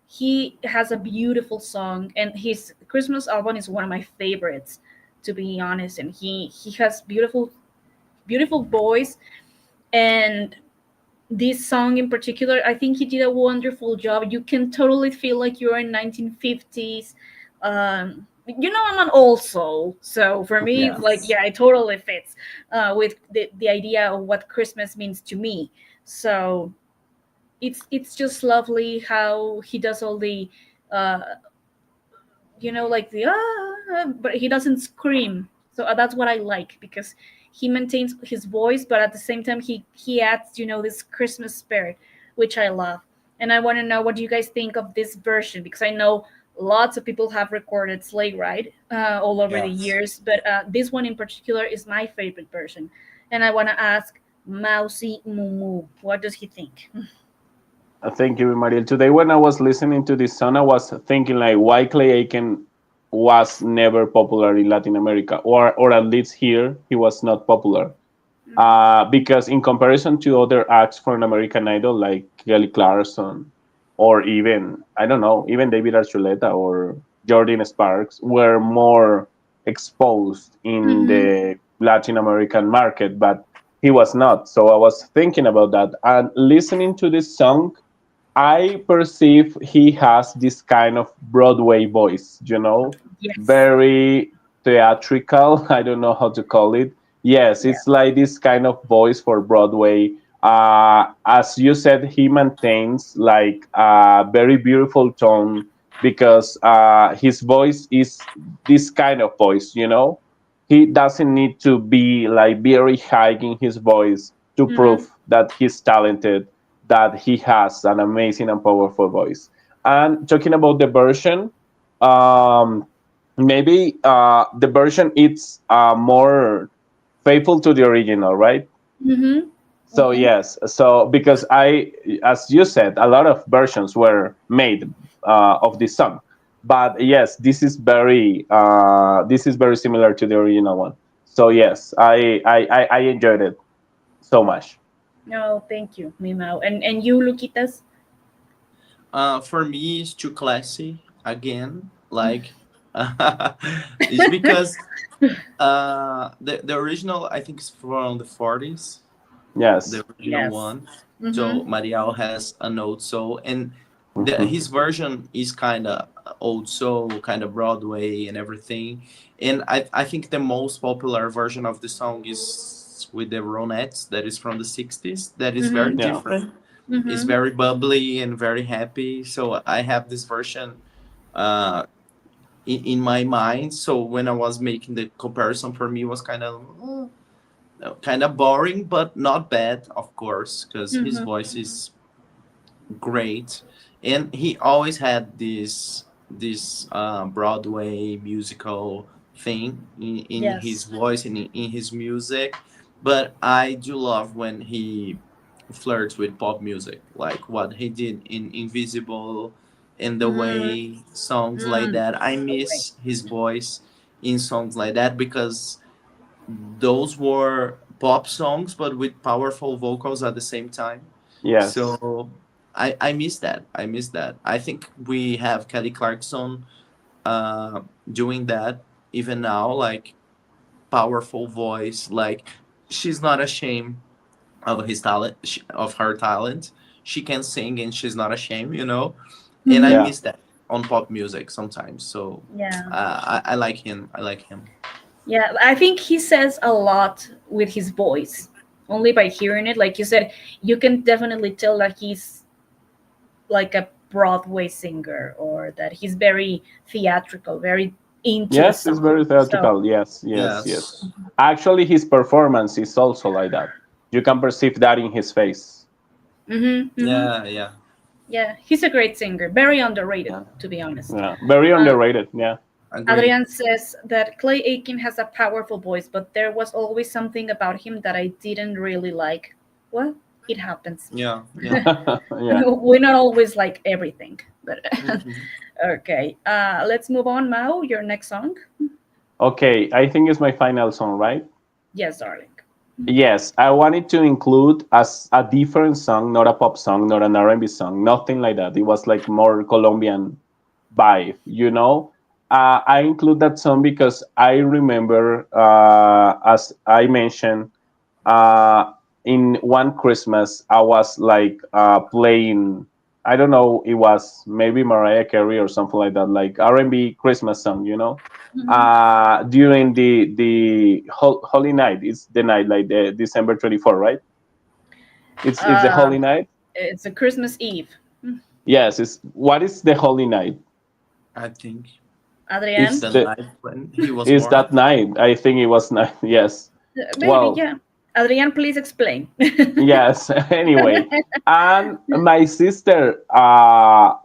He has a beautiful song, and his Christmas album is one of my favorites, to be honest. And he has beautiful voice, and this song in particular, I think he did a wonderful job. You can totally feel like you're in 1950s. You know, I'm an old soul, so for me, it's like, Yes. yeah, it totally fits with the idea of what Christmas means to me. So it's just lovely how he does all the uh, like the but he doesn't scream. So that's what I like because he maintains his voice, but at the same time he adds this Christmas spirit, which I love. And I want to know what do you guys think of this version because I know lots of people have recorded Sleigh Ride all over the Yes. years, but this one in particular is my favorite version. And I want to ask Mousy Mumu, what does he think? Thank you, Mariel. Today, when I was listening to this song, I was thinking like, why Clay Aiken was never popular in Latin America, or at least here he was not popular. Because in comparison to other acts from American Idol like Kelly Clarkson, or even I don't know, even David Archuleta or Jordan Sparks were more exposed in Mm-hmm. the Latin American market, but he was not. So I was thinking about that and listening to this song. I perceive he has this kind of Broadway voice, Yes. very theatrical. I don't know how to call it. Yes, Yeah. it's like this kind of voice for Broadway. As you said, he maintains like a very beautiful tone because his voice is this kind of voice, you know. He doesn't need to be like very high in his voice to Hmm. prove that he's talented, that he has an amazing and powerful voice. And talking about the version, um, maybe the version it's more faithful to the original, right? Hmm. So yes, so because as you said, a lot of versions were made of this song, but yes, this is very similar to the original one. So yes, I enjoyed it so much. No, thank you, Mimao. And you, Luquitas? For me, it's too classy again. Like, it's because the original I think is from the 40s, the Yes. original Yes. one. Mm-hmm. So Marial has an old soul, and Mhm. his version is kind of old soul, kind of Broadway and everything. And I think the most popular version of the song is with the Ronettes, that is from the 60s. That is very Mm-hmm. Yeah. different. It's Mm-hmm. very bubbly and very happy. So I have this version uh, in my mind. So when I was making the comparison, for me, it was kind of boring, but not bad, of course, because his Mm-hmm. voice is great, and he always had this Broadway musical thing in his Yes. voice and in his music. But I do love when he flirts with pop music, like what he did in Invisible, and the Mm-hmm. way songs like Mm. that. I So great. miss his voice in songs like that because those were pop songs but with powerful vocals at the same time. Yes. So I miss that. I miss that. I think we have Kelly Clarkson doing that even now, like powerful voice. Like she's not ashamed of his talent, of her talent. She can sing and she's not ashamed, you know. And I Mm-hmm. Yeah. miss that on pop music sometimes. So Yeah. I like him. I like him. Yeah. I think he says a lot with his voice. Only by hearing it, like you said, you can definitely tell that he's like a Broadway singer or that he's very theatrical, very into the Yes, it's song. very So, theatrical. Yes, yes, yes. Yes. Actually, his performance is also like that. You can perceive that in his face. mm-hmm, mm-hmm. Yeah. Yeah. Yeah, he's a great singer, very underrated, Yeah. to be honest. Yeah. Very Uh, underrated. Yeah. Agree. Adrian says that Clay Aiken has a powerful voice, but there was always something about him that I didn't really like. Well, it happens. Yeah. Yeah. Yeah. We're not always like everything, but Mhm. okay. Let's move on, Mao. Your next song? Okay, I think it's my final song, right? Yes, darling. Yes, I wanted to include as a different song, not a pop song, not an R&B song, nothing like that. It was like more Colombian vibe, you know. I include that song because I remember, as I mentioned, uh, in one Christmas, I was like playing. I don't know, it was maybe Mariah Carey or something like that, like R&B Christmas song, you know. Hmm. During the Holy Night, it's the night like the December 24, right? It's the Uh, Holy Night. it's a Christmas Eve. Yes, it's what is the Holy Night? I think It's it's Adrian? the the night when he was is born. that night? I think it was night. Yes. Maybe, Well, yeah. Adrian, please explain. yes. Anyway, and my sister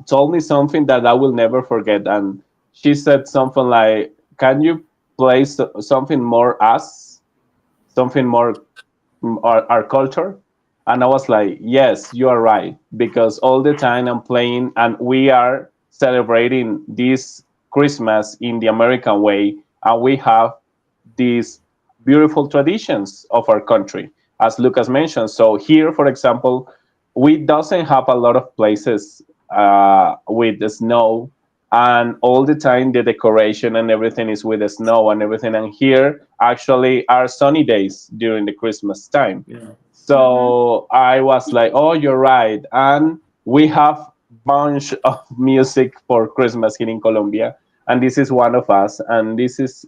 told me something that I will never forget, and she said something like, "Can you play something more us, something more our culture?" And I was like, "Yes, you are right," because all the time I'm playing, and we are celebrating this Christmas in the American way, and we have these beautiful traditions of our country, as Lucas mentioned. So here, for example, we doesn't have a lot of places with the snow, and all the time the decoration and everything is with the snow and everything. And here actually are sunny days during the Christmas time. Yeah. Hmm. So I was like, "Oh, you're right." And we have bunch of music for Christmas here in Colombia, and this is one of us, and this is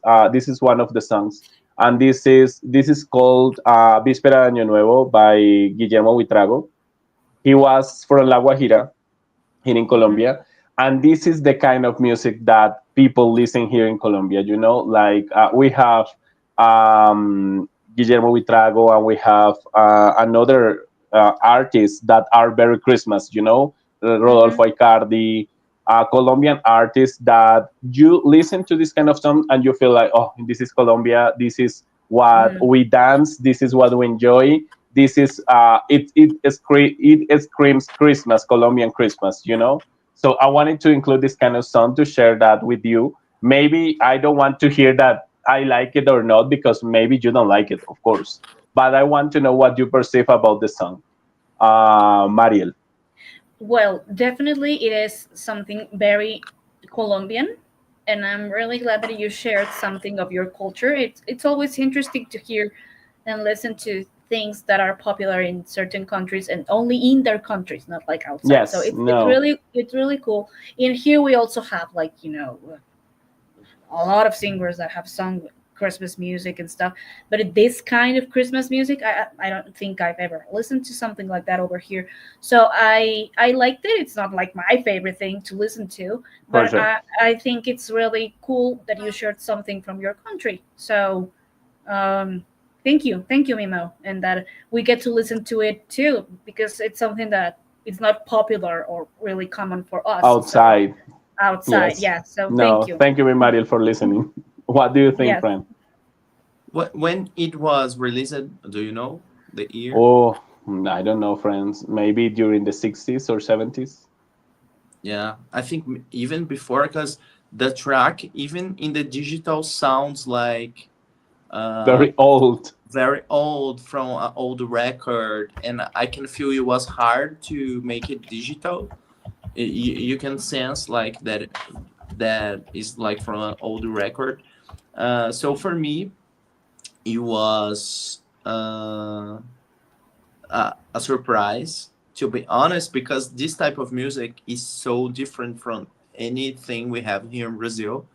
one of the songs, and this is called Víspera de Año Nuevo by Guillermo Buitrago. He was from La Guajira here in Mhm. Colombia, and this is the kind of music that people listen here in Colombia. Like we have Guillermo Buitrago, and we have another artists that are very Christmas. Mhm. Rodolfo Icardi, Colombian artists that you listen to this kind of song and you feel like, oh, this is Colombia. This is what Mhm. we dance. This is what we enjoy. This is it screams Christmas, Colombian Christmas. So I wanted to include this kind of song to share that with you. Maybe I don't want to hear that I like it or not, because maybe you don't like it, of course. But I want to know what you perceive about the song, Mariel. Well, definitely it is something very Colombian, and I'm really glad that you shared something of your culture. It's always interesting to hear and listen to things that are popular in certain countries and only in their countries, not like outside. So Yes, no, it's really cool. In here we also have like, a lot of singers that have sung Christmas music and stuff. But this kind of Christmas music, I don't think I've ever listened to something like that over here. So I liked it. It's not like my favorite thing to listen to, for but sure. I think it's really cool that you shared something from your country. So thank you, Mimo, and that we get to listen to it too, because it's something that it's not popular or really common for us. So Outside. outside, Yes. yeah. So thank No, you. thank you, Mariel, for listening. What do you think, Yes. friend? When it was released, do you know the year? Oh, I don't know, friends. Maybe during the 60s or 70s. Yeah, I think even before, because the track, even in the digital, sounds like uh, Very old. very old from an old record, and I can feel it was hard to make it digital. You can sense like that is like from an old record. So for me, it was a surprise, to be honest, because this type of music is so different from anything we have here in Brazil.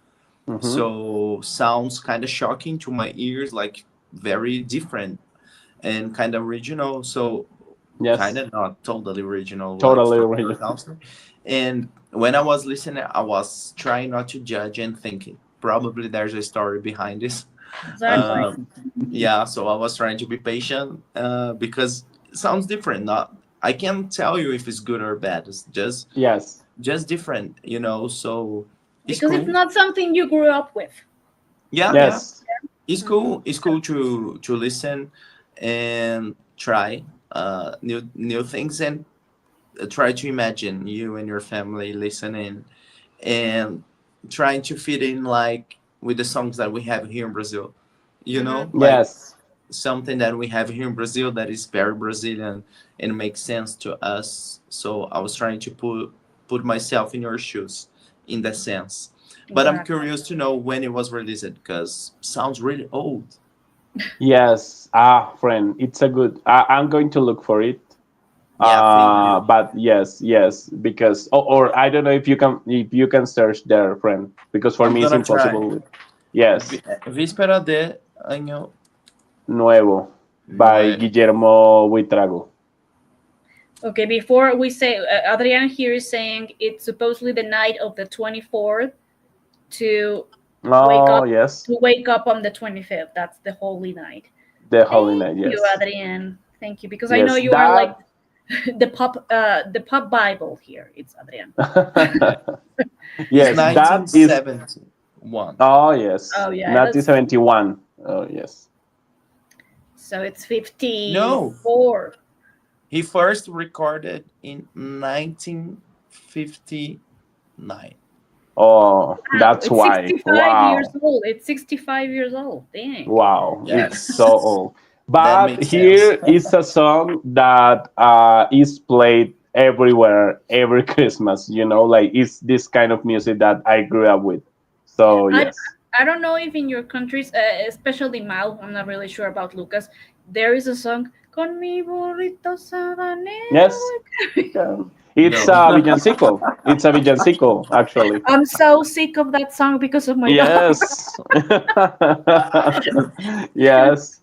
Hmm. So sounds kind of shocking to my ears, like very different and kind of original. So kind Yes, of not totally original, like totally from your original. country. And when I was listening, I was trying not to judge and thinking probably there's a story behind this. Exactly. Uh, yeah, so I was trying to be patient because it sounds different. Not I can't tell you if it's good or bad. It's Yes, just different. So it's Because it's cool. not something you grew up with. Yeah, yes, it's Mhm. cool. It's cool to listen and try new things and try to imagine you and your family listening and trying to fit in like with the songs that we have here in Brazil. Mhm. Like yes, something that we have here in Brazil that is very Brazilian and makes sense to us. So I was trying to put myself in your shoes in that sense. But I'm Exactly. curious to know when it was released because sounds really old. yes. Friend, it's a good. I'm going to look for it. Yeah, thank you. But yes, yes, because or I don't know if you can search there, friend, because for I'm me it's gonna try. impossible. Yes, Víspera de Año Nuevo by Nuevo. Guillermo Buitrago. Okay, before we say, Adrian here is saying it's supposedly the night of the 24th to wake Oh up yes, on the 25th. That's the holy night. the Holy Thank Night. you, Yes, Adrian. Thank you, because I know yes, you are like that. the pop Bible here. It's Adrian. It's Yes, that is. 1971. Oh yes, Oh yeah, that's 1971. Oh yes. so it's No, 54. he first recorded in 1959. Oh, Wow, that's it's why. 65 years Wow. old. It's 65 years old. Dang. Wow, it's so Yes, old. that But makes sense. here is a song that is played everywhere every Christmas. Like it's this kind of music that I grew up with. So I yes, I don't know if in your countries, especially Mal, I'm not really sure about Lucas. There is a song "Con mi burrito sabanero." yes, yeah. It's No. villancico. It's a villancico, actually. I'm so sick of that song because of my dog. Yes. Yes.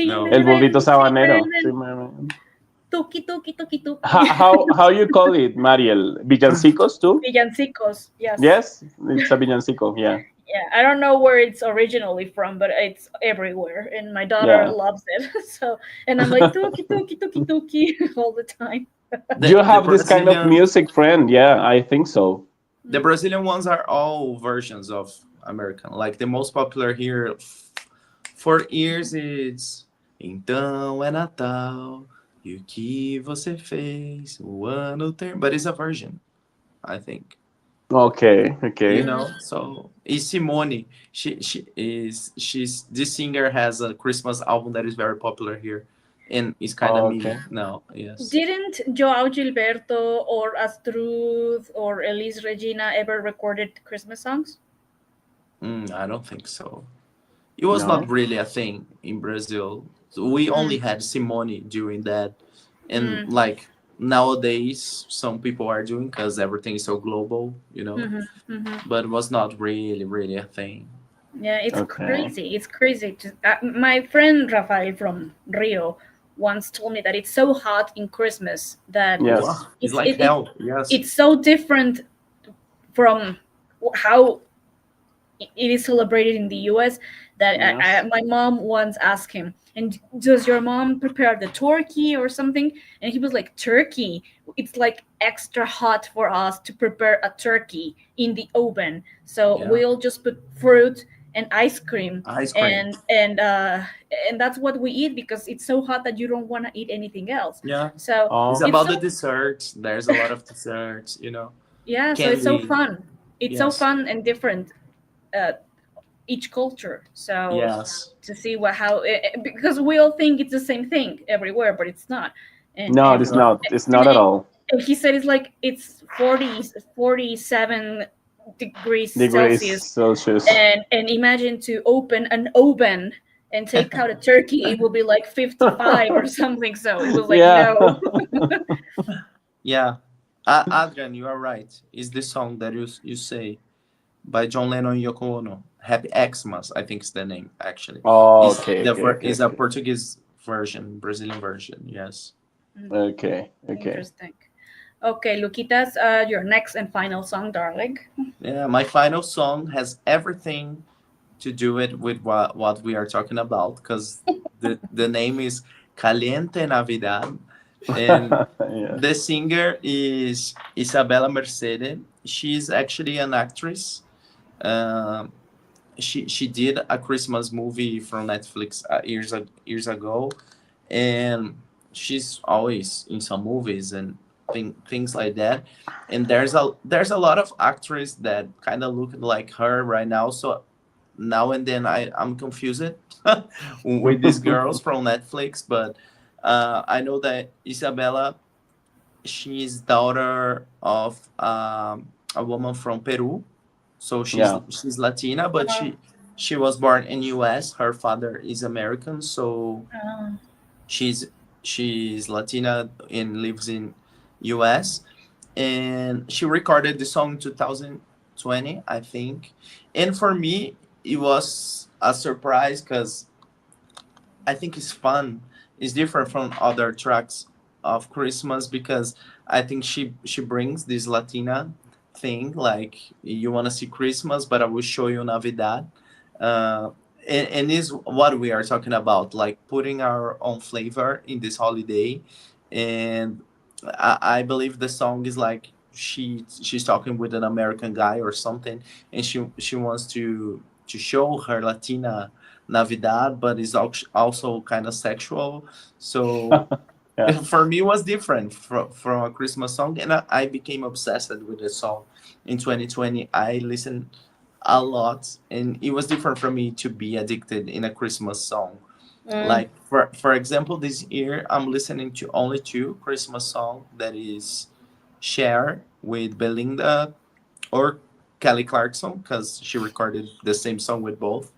No. El burrito sabanero. Cinnamon, Sí, tuki, tuki, tuki, tuki. how you call it, Mariel? Villancicos too? Villancicos, yes. Yes, it's a villancico. Yeah, Yeah, I don't know where it's originally from, but it's everywhere, and my daughter yeah. loves it. So, and I'm like tuki, tuki, tuki, tuki all the time. You The have this kind of Brazilian music friend. Yeah, I think so. the Brazilian ones are all versions of American. Like the most popular here for years it's Então é Natal e o que você fez o ano tem. But it's a version, I think. Okay, You okay. know, so is Simone. She's this singer has a Christmas album that is very popular here, and it's kind of me Okay. now. Yes. Didn't Joao Gilberto or Astrud or Elis Regina ever recorded Christmas songs? I don't think so. It was not No. really a thing in Brazil. So we only Mm, had Simone doing that, and mm, like nowadays, some people are doing because everything is so global, you know. mhm, mhm. But it was not really a thing. Yeah, it's Okay. crazy. It's crazy. My friend Rafael from Rio once told me that it's so hot in Christmas that Yes. Wow, it's it's like hell. Yes. it's so different from how it is celebrated in the US that Yes. my mom once asked him, and does your mom prepare the turkey or something? And he was like, turkey? It's like extra hot for us to prepare a turkey in the oven. So Yeah. we'll just put fruit and ice cream Ice cream. and that's what we eat because it's so hot that you don't want to eat anything else. Yeah. So It's Oh, it's about the so desserts. There's a lot of desserts, you know. yeah, so it's so Candy. fun. It's so Yes. fun and different. Uh, each culture. So Yes. to see what how because we all think it's the same thing everywhere, but it's not. And no, and it's No. not. It's and, not at all. and he said it's like it's 47 degrees Degrees Celsius, Celsius. and imagine to open an oven and take out a turkey, it will be like 55 or something. So it was like Yeah. no. Yeah. Adrian, you are right. Is the song that you say by John Lennon and Yoko Ono. Happy Xmas, I think is the name actually. Oh, Is okay, okay, okay, is a okay. Portuguese version, Brazilian version. Yes. Okay, okay. Interesting. Okay, Luquitas, your next and final song, darling. Yeah, my final song has everything to do it with what we are talking about because the name is Caliente Navidad, and Yeah. the singer is Isabela Mercedes. She's actually an actress. Um, she did a Christmas movie from Netflix years ago, and she's always in some movies and things like that. And there's a lot of actors that kind of look like her right now. So now and then I'm confused with these girls from Netflix, but I know that Isabella, she's daughter of a woman from Peru, so Yeah. she's Latina, but Uh, she was born in U.S. Her father is American, so uh, she's she's Latina and lives in U.S. And she recorded the song in 2020, I think. And for me, it was a surprise because I think it's fun. It's different from other tracks of Christmas because I think she brings this Latina thing like you want to see Christmas, but I will show you Navidad. Uh, and is what we are talking about, like putting our own flavor in this holiday. And I believe the song is like she's talking with an American guy or something, and she wants to show her Latina Navidad, but it's also kind of sexual. So Yeah. for me, it was different from a Christmas song, and I became obsessed with the song in 2020. I listened a lot, and it was different for me to be addicted in a Christmas song. mm, Like for example, this year I'm listening to only two Christmas song that is Share with Belinda or Kelly Clarkson because she recorded the same song with both,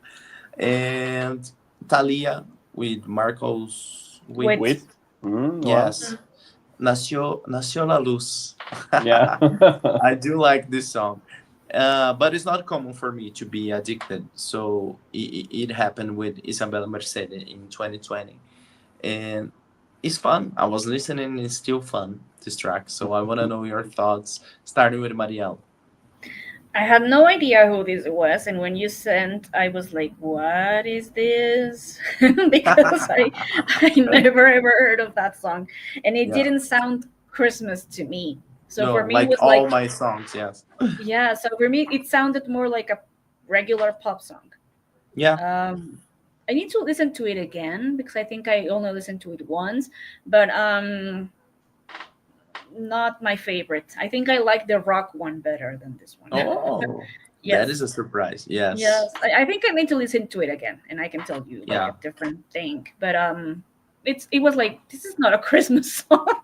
and Thalia with Marcos Witt. wait. Wait. Wow. Yes, Nació la luz. Yeah. I do like this song. But it's not common for me to be addicted. So it happened with Isabella Mercedes in 2020. And it's fun. I was listening and it's still fun, this track. So I want to know your thoughts, starting with Marielle. I had no idea who this was, and when you sent, I was like, "What is this?" Because I never ever heard of that song, and it Yeah. didn't sound Christmas to me. So No, for me, it like was all like, my songs, yes. yeah. So for me, it sounded more like a regular pop song. Yeah. I need to listen to it again because I think I only listened to it once, but not my favorite. I think I like the rock one better than this one. Oh, that is Yes. a surprise. Yes. Yes, I think I need to listen to it again, and I can tell you like a Yeah. different thing. But it was like this is not a Christmas song.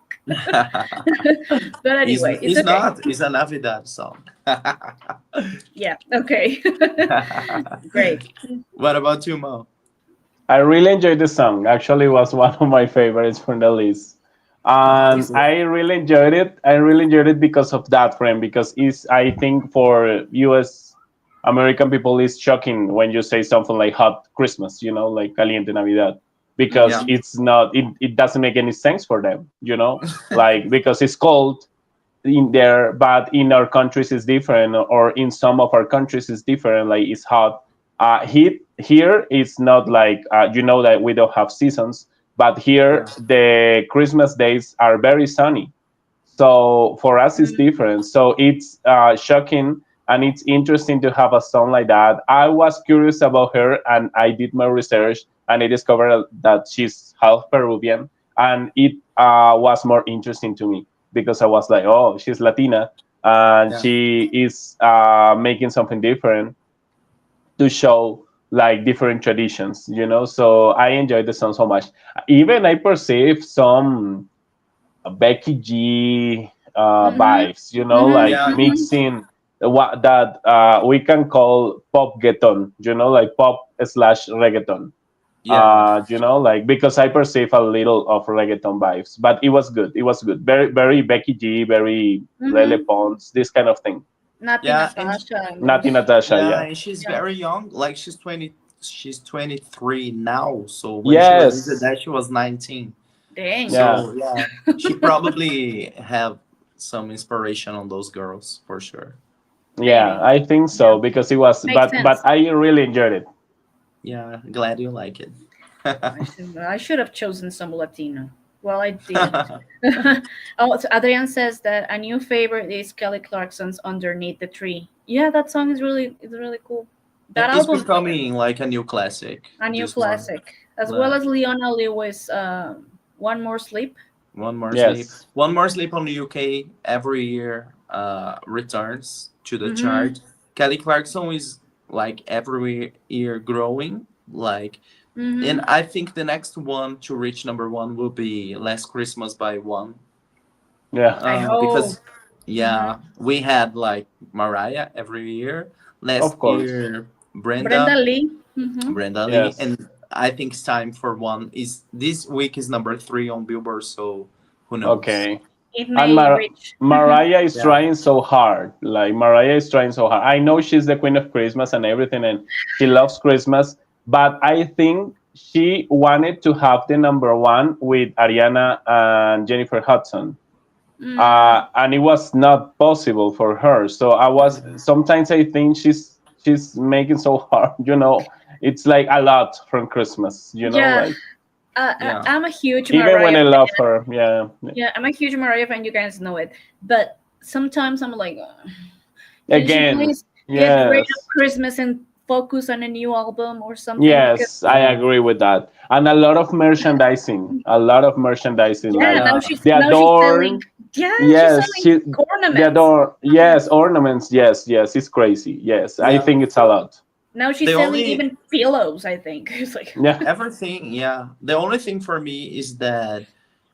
But anyway, it's It's okay. not. It's a Navidad song. Yeah, okay, great. What about you, Mo? I really enjoyed the song. Actually, it was one of my favorites from the list. And Is it? I really enjoyed it. I really enjoyed it because of that frame, because it's, I think, for US American people, it's shocking when you say something like hot Christmas, like caliente Navidad, because Yeah. Mhm. it's not, it doesn't make any sense for them, like because it's cold in there, but in our countries it's different, or in some of our countries it's different, like it's hot. Heat here it's not like, that we don't have seasons, but here Yeah. the Christmas days are very sunny, so for us it's Mm, different. So it's shocking, and it's interesting to have a song like that. I was curious about her, and I did my research, and I discovered that she's half Peruvian, and it was more interesting to me because I was like, oh, she's Latina, and Yeah. she is making something different to show like different traditions. So I enjoyed the song so much. Even I perceive some Becky G mhm, vibes, mhm, like Yeah. mhm. mixing what that we can call pop geton, like pop slash reggaeton. Yeah. Like because I perceive a little of reggaeton vibes, but it was good. It was good. Very, very Becky G, very Lele Mhm. Pons, this kind of thing. Nati Yeah. And Natasha and Nati those. Natasha, yeah, yeah. and she's Yeah. very young. Like she's 20. She's 23 now. So when she released Yes. that, she was 19. Dang. Yeah. So yeah, she probably have some inspiration on those girls for sure. Yeah, Maybe. I think Yeah. so because it was, Makes but sense. I really enjoyed it. Yeah, glad you like it. I should have chosen some Latino. Well, I didn't. Oh, so Adrian says that a new favorite is Kelly Clarkson's "Underneath the Tree." Yeah, that song is really cool. That It's album, becoming like a new classic. a new This one, classic, as well the as Leona Lewis. "One More Sleep." one more sleep, Yes. one more sleep on the UK every year. Returns to the Mm-hmm. chart. Kelly Clarkson is like every year growing. Like, and Mm-hmm. I think the next one to reach number one will be Last Christmas by One. Yeah. I hope. Because Mm-hmm. yeah, we had like Mariah every year. Of Last course. year, Brenda Brenda, Lee. Mm-hmm. Brenda Lee, Yes. and I think it's time for one. Is this week is number three on Billboard, so who knows? Okay. It And may reach. Mariah is Yeah, trying so hard. Like Mariah is trying so hard. I know she's the queen of Christmas and everything, and she loves Christmas. But I think she wanted to have the number one with Ariana and Jennifer Hudson, Mm, and it was not possible for her. So I was sometimes I think she's making so hard. It's like a lot from Christmas. yeah, Like yeah. I'm a huge even when Mariah I love fan. her, yeah. Yeah, I'm a huge Mariah fan. You guys know it, but sometimes I'm like, can she Again, please get rid of yes. Christmas and focus on a new album or something? Because Yes, I Yeah, agree with that. And a lot of merchandising, a lot of merchandising, yeah, like now yeah. she's the now she's selling. adorn, Yeah, she's yes, selling the ornaments. adorn, yes, ornaments, yes, yes, it's crazy. Yes, I Yeah. think it's a lot. Now The she's selling only even pillows. I think it's like, Yeah, everything, yeah. The only thing for me is that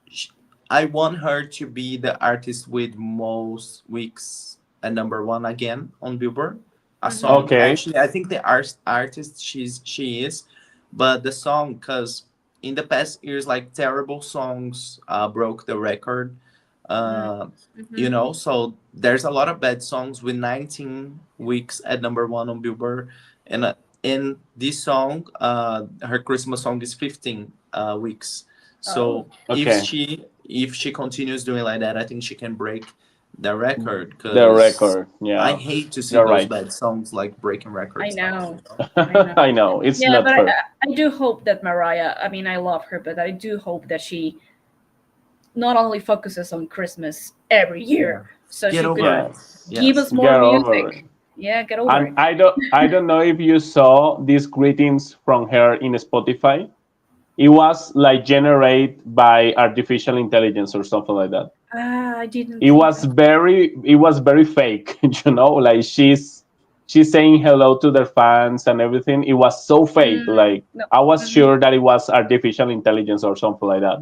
sh I want her to be the artist with most weeks at number one again on Billboard. A mm-hmm, song, okay, actually, I think the artist she is, but the song, because in the past years, like terrible songs broke the record. uh, Mm-hmm. so there's a lot of bad songs with 19 weeks at number one on Billboard, and in this song, her Christmas song is 15 weeks. Oh. So Okay, if she continues doing like that, I think she can break the record, the because record. I Yeah, hate to see you're those right. bad songs like breaking I records now. know. I know. I know it's Yeah, not but fair. I do hope that Mariah, I mean, I love her, but I do hope that she not only focuses on Christmas every Yeah, year, so get she over could it. Yes, give Yes. us more get over it. music. Yeah, get over And it. I don't know if you saw these greetings from her in Spotify. It was like generated by artificial intelligence or something like that. Ah, I didn't It see was that. very fake, like she's saying hello to their fans and everything. It was so fake. Like No. I was Hmm. sure that it was artificial intelligence or something like that.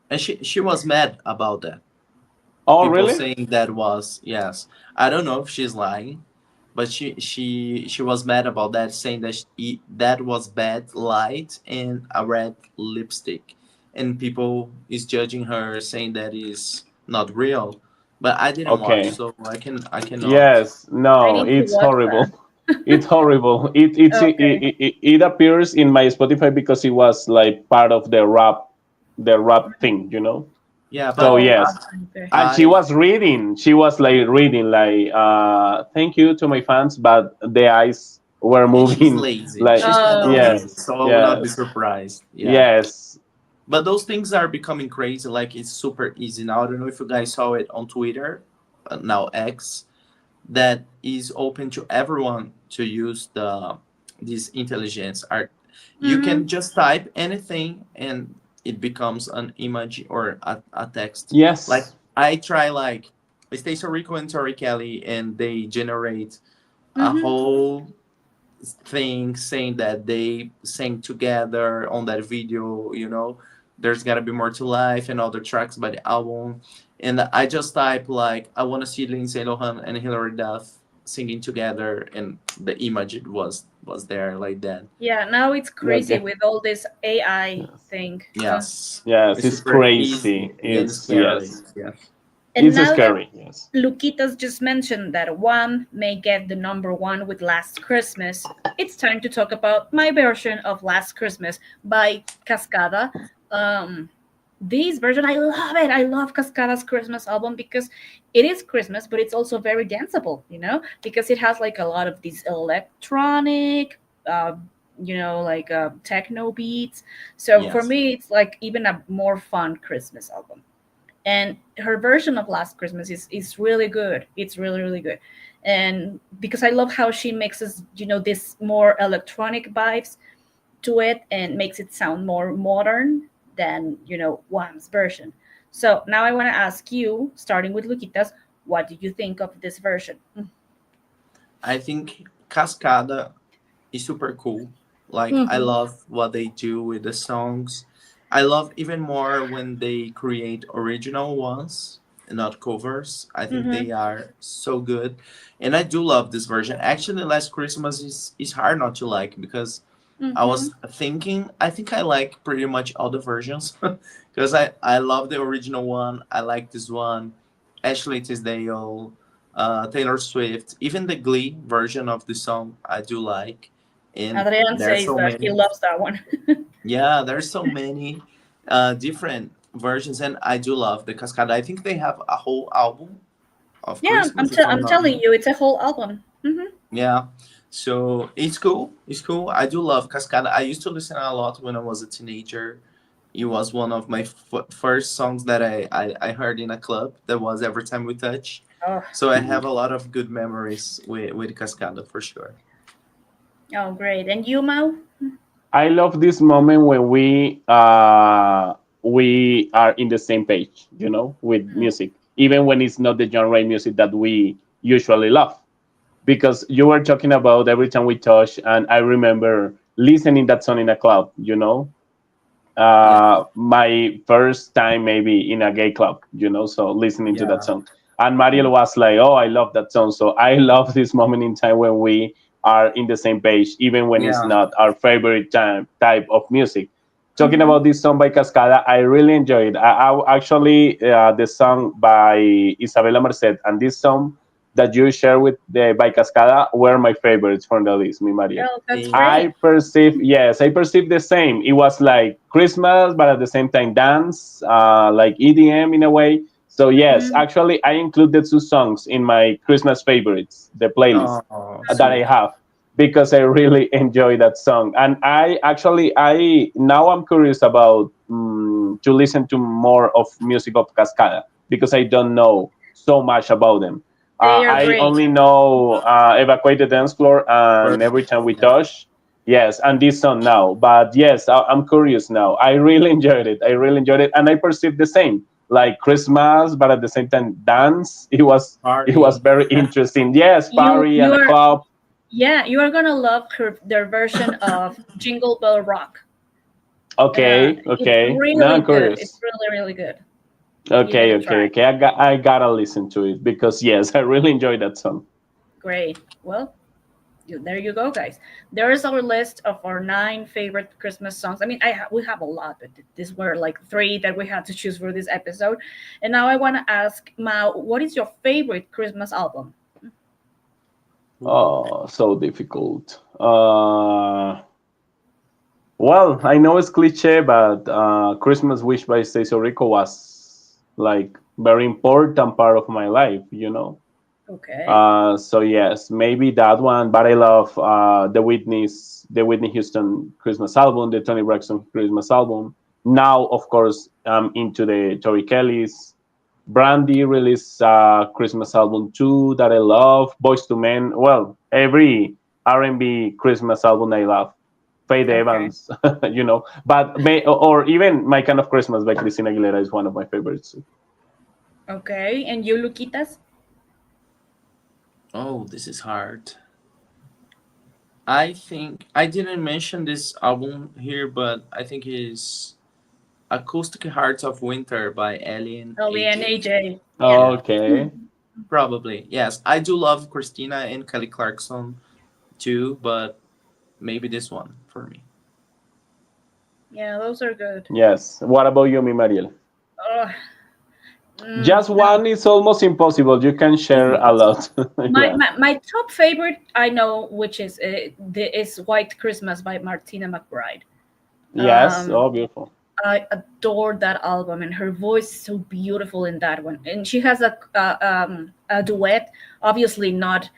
And she was mad about that. Oh, People really? saying that was, yes. I don't know if she's lying, but she was mad about that, saying that that was bad light and a red lipstick, and people is judging her, saying that is not real. But I didn't watch, Okay. so I cannot. Yes. I No, need to it's watch horrible. that. It's horrible. Okay. It appears in my Spotify because it was like part of the rap thing. Yeah, So but Oh, yes, okay. and she I was reading. She was like reading, like, "Thank you to my fans," but the eyes were and she's moving. lazy. Like, She's kind of Oh, lazy, yes, so I would not be yes, surprised. Yeah. yes. But those things are becoming crazy. Like it's super easy now. I don't know if you guys saw it on Twitter, now X, that is open to everyone to use this intelligence art. You mm-hmm. can just type anything and it becomes an image or a text. Like Yes, I try like Stacey Rico and Tori Kelly, and they generate a Mm-hmm. whole thing saying that they sang together on that video. There's gotta be more to life and other tracks by the album. And I just type like I want to see Lindsay Lohan and Hilary Duff singing together, and the image was there like that. Yeah, now it's crazy okay. with all this AI Yes, thing. Yes, yes. it's It's super easy crazy. and It's scary. yes. Yeah. And It's now that scary. Yes. Luquitas just mentioned that one may get the number one with Last Christmas, it's time to talk about my version of Last Christmas by Cascada. Um, this version, I love it. I love Cascada's Christmas album because it is Christmas, but it's also very danceable, because it has like a lot of these electronic, uh, like techno beats. So for Yes. me, it's like even a more fun Christmas album, and her version of Last Christmas is really good. It's really really good, and because I love how she mixes this more electronic vibes to it and makes it sound more modern than Wham's version. So now I want to ask you, starting with Luquitas, what do you think of this version? I think Cascada is super cool. Like I Mm-hmm. love what they do with the songs. I love even more when they create original ones and not covers. I think Mm-hmm. they are so good. And I do love this version. Actually, Last Christmas is hard not to like, because I Mm-hmm. was thinking I think I like pretty much all the versions because I love the original one. I like this one. Ashley Tisdale, Taylor Swift, even the Glee version of the song I do like. And Adrian there's says so that he many. loves that one. Yeah, there's so many different versions, and I do love the Cascada. I think they have a whole album of Yeah, I'm, Christmas, t- if I'm I'm not telling wrong. you, it's a whole album. Mm-hmm. Yeah, so it's cool. It's cool. I do love Cascada. I used to listen a lot when I was a teenager. It was one of my first songs that I heard in a club. That was Every Time We Touch. Oh, So I have a lot of good memories with Cascada for sure. oh, great. And you, Mau? I love this moment when we are in the same page, with music, even when it's not the genre music that we usually love. Because you were talking about Every Time We Touch, and I remember listening that song in a club. Yeah, My first time maybe in a gay club. So listening to that yeah, song. And Mariel was like, "Oh, I love that song." So I love this moment in time when we are in the same page, even when it's yeah. not our favorite type of music. Talking Mhm. about this song by Cascada, I really enjoyed. Actually, the song by Isabela Merced and this song that you share with the by Cascada were my favorites from the list, mi Maria. Oh, that's Yeah. great. I perceive the same. It was like Christmas, but at the same time dance, like EDM in a way. So yes, Mm, actually, I included two songs in my Christmas favorites, the playlist Oh, that I sweet. have because I really enjoy that song. And I now I'm curious about to listen to more of music of Cascada because I don't know so much about them. they are I great. only know Evacuate the Dance Floor and Every Time We Yeah. Touch. Yes, and this song now. But yes, I'm curious now. I really enjoyed it. I really enjoyed it, and I perceived the same, like Christmas, but at the same time dance. It was Party. very interesting. Yes, You party you and are club. Yeah, you are gonna love their version of Jingle Bell Rock. Okay, It's okay. Now really I'm good. It's curious. really, really good. Give it Okay, a okay, try. okay. I gotta listen to it because yes, I really enjoyed that song. Great. Well, there you go, guys. There is our list of our 9 favorite Christmas songs. I mean, we have a lot, but these were like 3 that we had to choose for this episode. And now I want to ask Mao, what is your favorite Christmas album? Ooh. Oh, so difficult. Well, I know it's cliche, but Christmas Wish by Stacey Rico was like very important part of my life. Okay. So yes, maybe that one. But I love the Whitney Houston Christmas album, the Tony Braxton Christmas album. Now, of course, I'm into the Tori Kelly's. Brandy released a Christmas album too that I love. Boys to Men. Well, every R&B Christmas album I love. Faith Okay. Evans, or even My Kind of Christmas by Christina Aguilera is one of my favorites. Okay. And you, Luquitas? Oh, this is hard. I think I didn't mention this album here, but I think it's Acoustic Hearts of Winter by Ellie and Ellie and AJ. AJ. Yeah. Yeah, Okay. probably. Yes, I do love Christina and Kelly Clarkson too, but maybe this one for me. Yeah, those are good. Yes. What about you, mi Mariel? Oh, Just no. one is almost impossible. You can It's share a impossible. lot. My, Yeah. my my top favorite I know, which is White Christmas by Martina McBride. Yes. Um, Oh, beautiful. I adore that album, and her voice is so beautiful in that one. And she has a duet, obviously not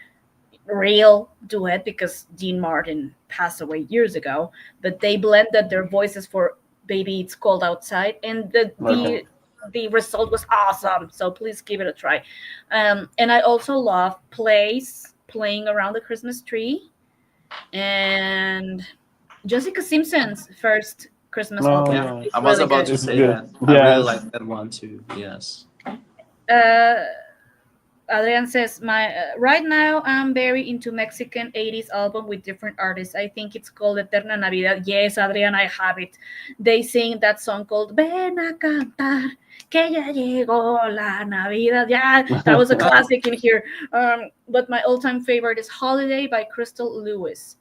real duet because Dean Martin passed away years ago, but they blended their voices for "Baby It's Cold Outside," and the Okay. the the result was awesome. So please give it a try. And I also love playing around the Christmas tree, and Jessica Simpson's first Christmas Oh, album Yeah, yeah. I is was really about good. to It's say good. that. I really Yes. like that one too. Yes. Uh, Adrian says, "My right now I'm very into Mexican '80s album with different artists. I think it's called Eterna Navidad." Yes, Adrian, I have it. They sing that song called "Ven a cantar, que ya llegó la Navidad." Yeah, that was a classic in here. But my all-time favorite is "Holiday" by Crystal Lewis.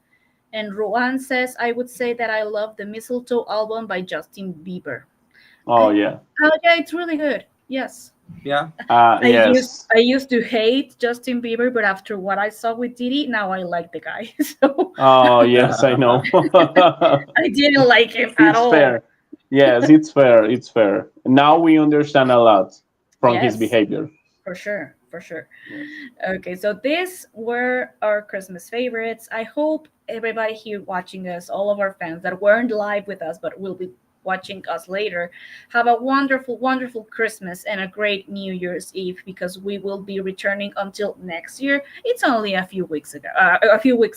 And Ruan says, "I would say that I love the Mistletoe album by Justin Bieber." Oh, I, yeah. oh yeah, it's really good. Yes. Yeah. I used Yes. I used to hate Justin Bieber, but after what I saw with Diddy, now I like the guy. So Oh, yes, I know. I didn't like him at It's all. fair. Yes, it's fair. It's fair. Now we understand a lot from his Yes, behavior. for sure, for sure. Yes. Okay, so these were our Christmas favorites. I hope everybody here watching us, all of our fans that weren't live with us but will be watching us later, have a wonderful, wonderful Christmas and a great New Year's Eve because we will be returning until next year. It's only a few weeks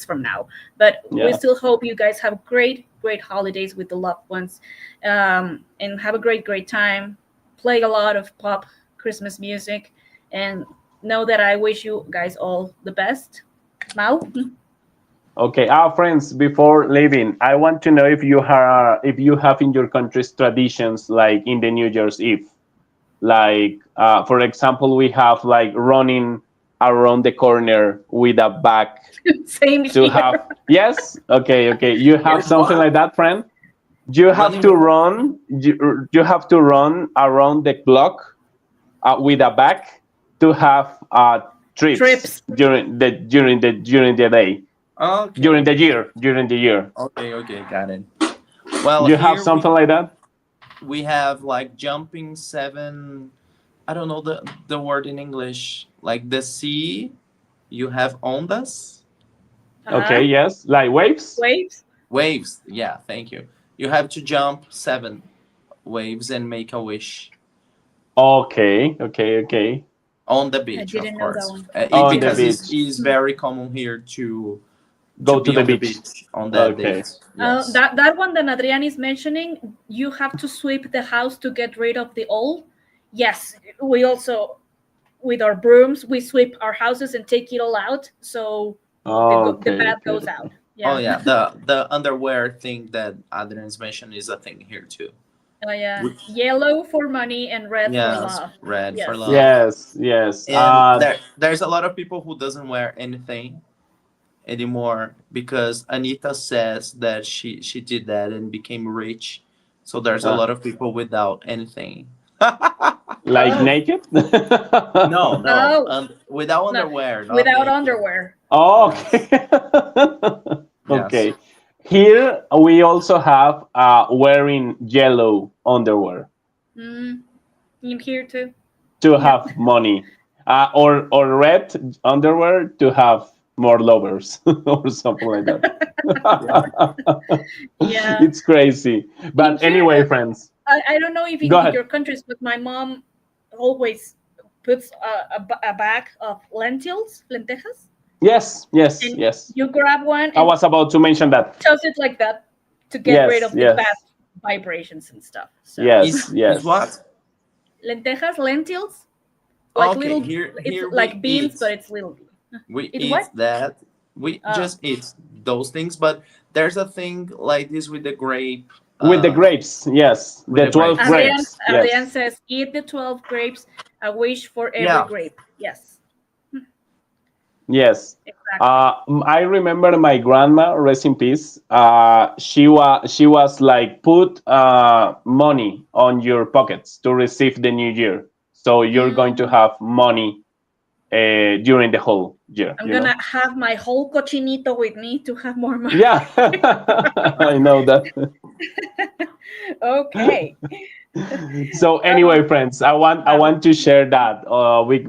from now, but we Yeah. still hope you guys have great, great holidays with the loved ones, and have a great, great time. Play a lot of pop Christmas music and know that I wish you guys all the best. Mau? Okay. Friends, before leaving, I want to know if you have in your country's traditions like in the New Year's Eve. Like, for example, we have like running around the corner with a bag Same to have. here. Yes. Okay. Okay. You have With something what? like that, friend? You have running to with run. You have to run around the clock with a bag to have trips Trips. during the day, okay, okay, during the year. okay, okay, got it. Well, You have here something like that? we have like jumping seven. I don't know the word in English. Like the sea, you have ondas, Okay, Uh-huh. yes, like waves. Waves. waves. Yeah, thank you. You have to jump seven waves and make a wish Okay, okay, okay. on the I beach, of didn't know that course. one. On the Because Yes. it's, beach. it's very common here to Go to be the on the beach. beach on that Okay. date. Yes. That one that Adrian is mentioning, you have to sweep the house to get rid of the old. Yes, we also with our brooms we sweep our houses and take it all out, so the Okay, bad okay. goes out. Oh Yeah. yeah, the underwear thing that Adrian's mentioned is a thing here too. Yeah. We- Yellow for money and red for Yes, love. red for Yes. love. Yes, yes. And there's a lot of people who doesn't wear anything anymore because Anita says that she did that and became rich. So there's a uh, lot of people without anything. like Oh. naked? No, no, Oh without no, underwear, not without naked. underwear. Oh, Yes, okay. yes. Okay. Here we also have wearing yellow underwear Mm, in here too. to Yeah. have money, or red underwear to have more lovers or something like that. Yeah. Yeah. It's crazy. In But here, anyway, friends, I don't know if go in ahead. your countries, but my mom always puts a bag of lentils, lentejas, Yes, yes, and yes. you grab one I and was about to mention that. toss it like that to get rid Yes, of the bad yes, vibrations and stuff. So yes, Is yes. what? lentejas, lentils, like Okay, little, it's here we like beans, but eat. it's little. We It's eat what? that. We Oh. just eat those things, but there's a thing like this with the grape, With the grapes, yes. with The the 12 grapes. Adrian, grapes, Adrian yes. says, eat the 12 grapes, a wish for every Yeah. grape. Yes, Yes. exactly. I remember my grandma, rest in peace. She was like, put money on your pockets to receive the new year. So you're going to Mm, have money during the whole year, I'm you know? gonna have my whole cochinito with me to have more money. Yeah, I know that. Okay. So Oh, anyway, friends, I wow. want to share that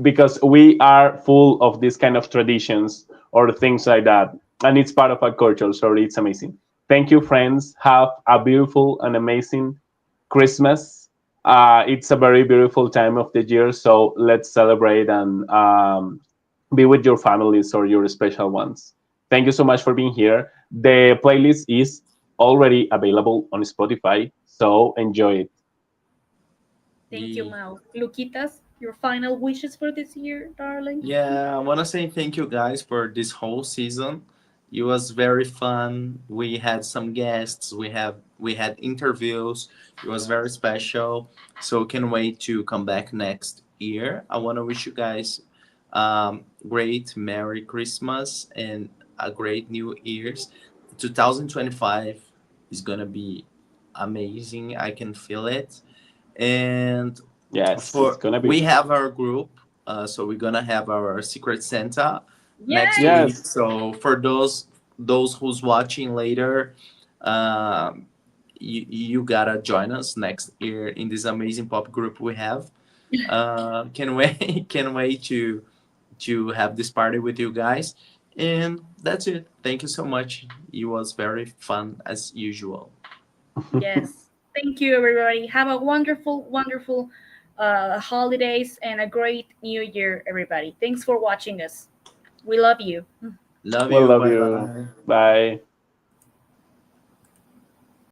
because we are full of these kind of traditions or things like that, and it's part of our culture. So it's amazing. Thank you, friends. Have a beautiful and amazing Christmas. It's a very beautiful time of the year, so let's celebrate and be with your families or your special ones. Thank you so much for being here. The playlist is already available on Spotify, so enjoy it. Thank you, Ye- Mal. Luquitas, your final wishes for this year, darling? Yeah, I want to say thank you guys for this whole season. It was very fun. We had some guests. We had interviews. It was very special. So can't wait to come back next year. I want to wish you guys great Merry Christmas and a great New Year's. 2025 is gonna be amazing. I can feel it. And Yes, it's for gonna we be. have our group, so we're gonna have our Secret Santa next Yay! week. Yes, So for those who's watching later, um, you gotta join us next year in this amazing pop group we have. Can wait can wait to have this party with you guys. And that's it. Thank you so much. It was very fun as usual. Yes. Thank you, everybody. Have a wonderful, wonderful holidays and a great new year, everybody. Thanks for watching us. We love you. Love we you. love Bye you. bye. Bye.